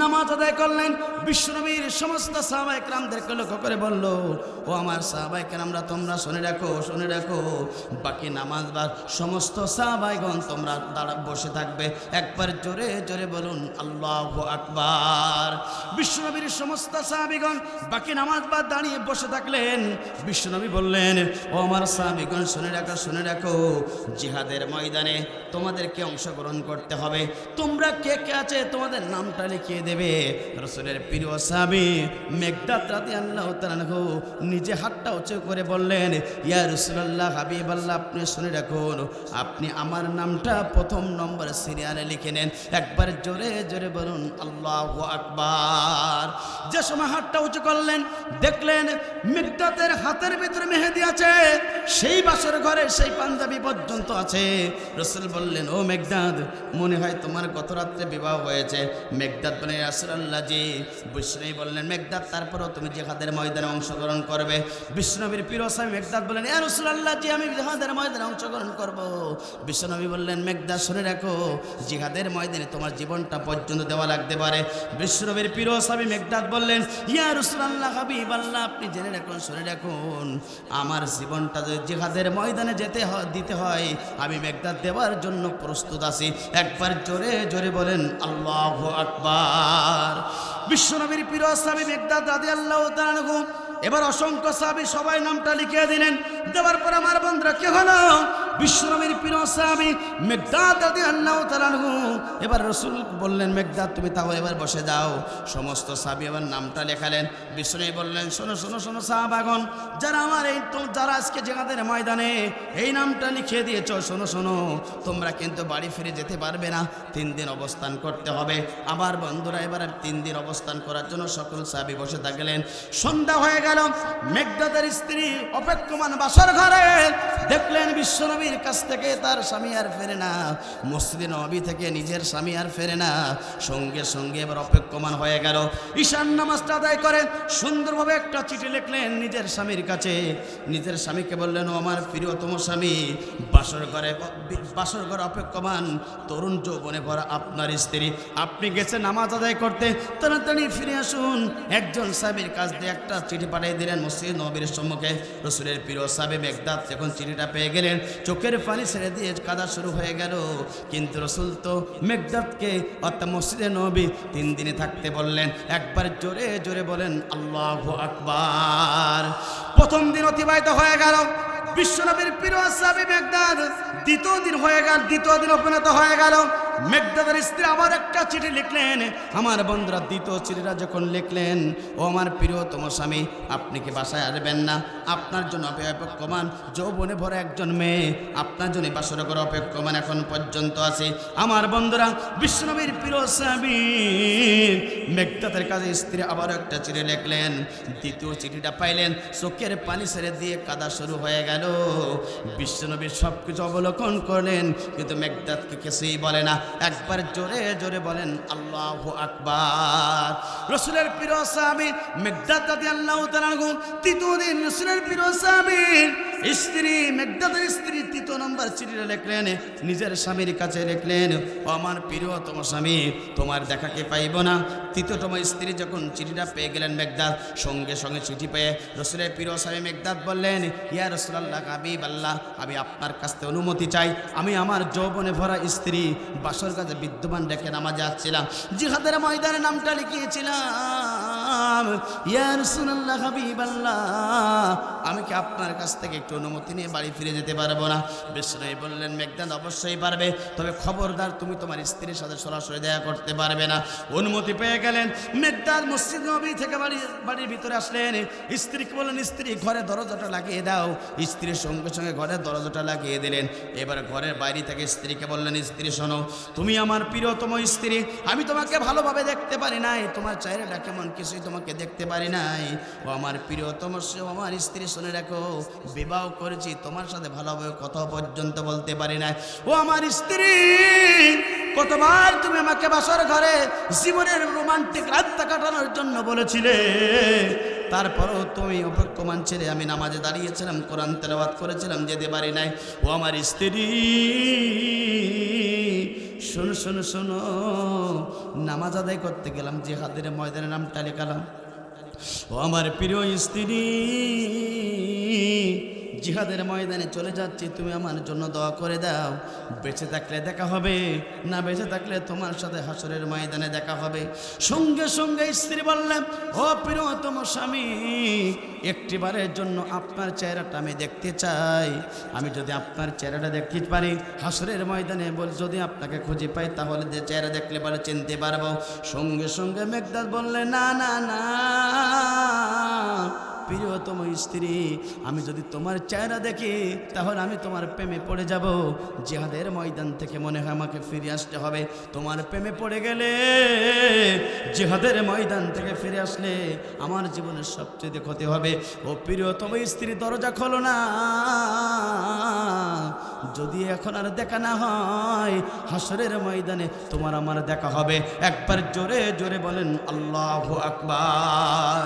নামাজ আদায় করলেন। বিশ্বনবীর সমস্ত সাহাবায়ে কেরামদেরকে লক্ষ্য করে বলল, ও আমার সাহাবায়ে কেরামরা, তোমরা শুনে রাখো, বাকি নামাজ বা সমস্ত সাহাবাইগণ তোমরা দাঁড়া বসে থাকবে। একবার জোরে জোরে বলুন আল্লাহু আকবার। বিশ্বনবীর সমস্ত সাহাবীগণ বাকি নামাজ বাদ দাঁড়িয়ে বসে থাকলেন। বিশ্বনবী বললেন, ও আমার সাহাবীগণ, শুনে রাখো, জিহাদের ময়দানে তোমাদেরকে অংশগ্রহণ করতে হবে। তোমরা কে কে আছে তোমাদের নামটা লিখিয়ে দেবে। রাসূলের প্রিয় সাহাবী মিকদাদ রাদিয়াল্লাহু তাআলা আনহু নিজে হাতটা উঁচু করে বললেন, ইয়া রাসূলুল্লাহ, হাবিবাল্লাহ, আপনি শুনে রাখুন, আপনি আমার নামটা প্রথম নম্বর সিরিয়ালে লিখে নেন। একবার জোরে জোরে বলুন আল্লাহু আকবার। যে সময় হাতটা উঁচু করলেন, দেখলেন মিকদাদের হাতের ভিতরে মেহেদি আছে, সেই বাসর ঘরে সেই পাঞ্জাবি পর্যন্ত আছে। রাসূল বললেন, ও মিকদাদ, মনে হয় তোমার গত রাত্রে বিবাহ হয়েছে। মিকদাদ বলেন, ইয়া রাসূলুল্লাহ, জি। বিশ্বনবী বললেন, মিকদাদ, তারপরেও তুমি জিহাদের ময়দানে অংশগ্রহণ করবে। বিশ্বনবীর প্রিয় সাহাবী মিকদাদ বলেন, ইয়া রাসূলুল্লাহ, জি, আমি জিহাদের ময়দানে অংশগ্রহণ করব। বিশ্বনবী বললেন, মিকদাদ, শুনে রাখো, জিহাদের ময়দানে তোমার জীবনটা পর্যন্ত দেওয়া লাগতে পারে। বিশ্বনবীর প্রিয় সাহাবী মিকদাদ বললেন, ইয়া রাসূলুল্লাহ, হাবিবাল্লাহ, আপনি জেনে রাখুন, শুনে রাখুন, আমার জীবনটা যদি জিহাদের ময়দানে দিতে হয়, আমি মিকদাদ দেওয়ার জন্য প্রস্তুত আছি। একবার জোরে জোরে বলেন আল্লাহু আকবার। বিশ্বনবীর প্রিয় সাহাবী মিকদাদ রাদিয়াল্লাহু তাআলা আনহু এবার অসংখ্য সাহাবী সবাই নামটা লিখিয়ে দিলেন। দেওয়ার পর আমার বন্ধুরা, কে হলো? বিশ্বনবীর প্রিয় সাহাবী মিকদাদ রাদিয়াল্লাহু তাআলা আনহু। এবার রাসূল বললেন, মিকদাদ, তুমি তাহলে এবার বসে যাও। সমস্ত সাহাবী এবার নামটা লেখালেন। বিশ্বনবী বললেন, শোনো সাহাবাগণ, যারা আজকে জিহাদের ময়দানে এই নামটা লিখিয়ে দিয়েছো, শোনো, তোমরা কিন্তু বাড়ি ফিরে যেতে পারবে না, 3 দিন অবস্থান করতে হবে। আমার বন্ধুরা, এবার 3 দিন অবস্থান করার জন্য সকল সাহাবী বসে থাকলেন। সন্ধ্যা হয়ে গেল। মিকদাদের স্ত্রী অপেক্ষমান বাসর ঘরে। দেখলেন বিশ্বনবীর কাছ থেকে তার স্বামী আর ফেরে না, মসজিদে নববী থেকে নিজের স্বামী আর ফেরে না। সঙ্গে সঙ্গে এবার অপেক্ষমান হয়ে গেল। ঈশান নামাজটা আদায় করে সুন্দরভাবে একটা চিঠি লিখলেন নিজের স্বামীর কাছে। নিজের স্বামীকে বললেন, ও আমার প্রিয়তম স্বামী, বাসর ঘরে অপেক্ষমান তরুণ যৌবনে ভরা আপনার স্ত্রী, আপনি গেছেন নামাজ আদায় করতে, তাড়াতাড়ি ফিরে আসুন। একজন সাহাবীর কাছ দিয়ে একটা চিঠি পাঠিয়ে দিলেন মসজিদ নববীর সম্মুখে। রাসূলের প্রিয় সাহাবী মিকদাদ যখন চিঠিটা পেয়ে গেলেন, চোখের পানি ছেড়ে দিয়ে কাঁদা শুরু হয়ে গেল। কিন্তু রাসূল তো মিকদাদকে অর্থাৎ মসজিদে নববী 3 দিনে থাকতে বললেন। একবার জোরে জোরে বলেন আল্লাহু আকবার। প্রথম দিন অতিবাহিত হয়ে গেল। বিশ্বনবীর প্রিয় সাহাবী মিকদাদ দ্বিতীয় দিন উপনীত হয়ে গেল। মিকদাদের স্ত্রী আবার একটা চিঠি লিখলেন। আমার বন্ধুরা, দ্বিতীয় চিঠিটা যখন লিখলেন, ও আমার প্রিয়তম স্বামী, আপনি কি বাসায় আসবেন না? আপনার জন্য অপেক্ষমান, যৌবনে ভরা একজন মেয়ে আপনার জন্য বাসর করে অপেক্ষমান এখন পর্যন্ত আছে। আমার বন্ধুরা, বিশ্বনবীর প্রিয় সাহাবী মেঘদাতের কাছে স্ত্রী আবার একটা চিঠি লিখলেন। দ্বিতীয় চিঠিটা পাইলেন, চোখের পানি ছেড়ে দিয়ে কাদা শুরু হয়ে গেল। বিশ্বনবী সব কিছু অবলোকন করলেন, কিন্তু মেঘদাতকে কিছুই বলে না। একবার জোরে জোরে বলেন আল্লাহু আকবার। রাসূলের প্রিয় সাহাবী মেঘদাত রাদিয়াল্লাহু তাআলা আনহু তৃতীয় দিন রাসূলের প্রিয় সাহাবী স্ত্রী মেঘদাতের স্ত্রী তৃতীয় নম্বর চিঠিটা লিখলেন, নিজের স্বামীর কাছে লিখলেন, ও আমার প্রিয়তম স্বামী, তোমার দেখাকে পাইব না। তৃতীয়তম স্ত্রী যখন চিঠিটা পেয়ে গেলেন মেঘদাত, সঙ্গে সঙ্গে চিঠি পেয়ে রাসূলের প্রিয় স্বামী মেঘদাত বললেন, ইয়া রাসূলুল্লাহ, হাবিবাল্লাহ, আমি আপনার কাছ থেকে অনুমতি চাই। আমি আমার যৌবনে ভরা স্ত্রী বাসর কাছে বিদ্যমান রেখে নামাজে আসছিলাম, জিহাদের ময়দানে নামটা লিখিয়েছিলাম। ইয়া রাসূলুল্লাহ, হাবিবাল্লাহ, আমি কি আপনার কাছ থেকে একটু অনুমতি নিয়ে বাড়ি ফিরে যেতে পারবো না? বিশ্বনবী বললেন, মেঘদাত অবশ্যই পারবে, তবে খবরদার তুমি তোমার স্ত্রীর সাথে সরাসরি দেখা করতে পারবে না। অনুমতি পেয়ে গেলেন মেঘদাত মসজিদ নবী থেকে বাড়ির ভিতরে আসলেন। স্ত্রীকে বললেন, স্ত্রী ঘরে দরজাটা লাগিয়ে দাও। স্ত্রীর সঙ্গে সঙ্গে ঘরের দরজাটা লাগিয়ে দিলেন। এবার ঘরের বাইরে থেকে স্ত্রীকে বললেন, স্ত্রী শোনো, তুমি আমার প্রিয়তম স্ত্রী, আমি তোমাকে ভালোভাবে দেখতে পারি নাই, তোমার চেহারাটা কেমন কিছুই তোমাকে দেখতে পারি নাই। ও আমার প্রিয়তম, আমার স্ত্রী, শুনে রাখো, বিবাহ করেছি, তোমার সাথে ভালোভাবে কথা পর্যন্ত বলতে পারি নাই। ও আমার স্ত্রী, কতবার তুমি আমাকে বাসর ঘরে জীবনের রোমান্টিক রাতটা কাটানোর জন্য বলেছিলে, তারপরও তুমি অপেক্ষমান ছেড়ে আমি নামাজে দাঁড়িয়েছিলাম, কোরআন তেলাওয়াত করেছিলাম, যেতে পারি নাই। ও আমার স্ত্রী, শোনো শোনো শোনো, নামাজ আদায় করতে গেলাম, জিহাদের ময়দানে নামটা লেখালাম। ও আমার প্রিয় স্ত্রী, জিহাদের ময়দানে চলে যাচ্ছি, তুমি আমার জন্য দোয়া করে দাও। বেঁচে থাকলে দেখা হবে, না বেঁচে থাকলে তোমার সাথে হাসরের ময়দানে দেখা হবে। সঙ্গে সঙ্গে স্ত্রী বললেন, ও প্রিয়তম স্বামী, একটিবারের জন্য আপনার চেহারাটা আমি দেখতে চাই। আমি যদি আপনার চেহারাটা দেখতে পারি হাসরের ময়দানে, যদি আপনাকে খুঁজে পাই, তাহলে যে চেহারা দেখলে পরে চিনতে পারবো। সঙ্গে সঙ্গে মেঘদাত বললেন, না না না প্রিয়তম স্ত্রী, আমি যদি তোমার চেহারা দেখি তাহলে আমি তোমার প্রেমে পড়ে যাব। জিহাদের ময়দান থেকে মনে হয় আমাকে ফিরে আসতে হবে। তোমার প্রেমে পড়ে গেলে, জিহাদের ময়দান থেকে ফিরে আসলে আমার জীবনের সবচেয়ে ক্ষতি হবে। ও প্রিয়তম স্ত্রী, দরজা খোলো না, যদি এখন আর দেখা না হয় হাসরের ময়দানে তোমার আমার দেখা হবে। একবার জোরে জোরে বলেন আল্লাহু আকবার।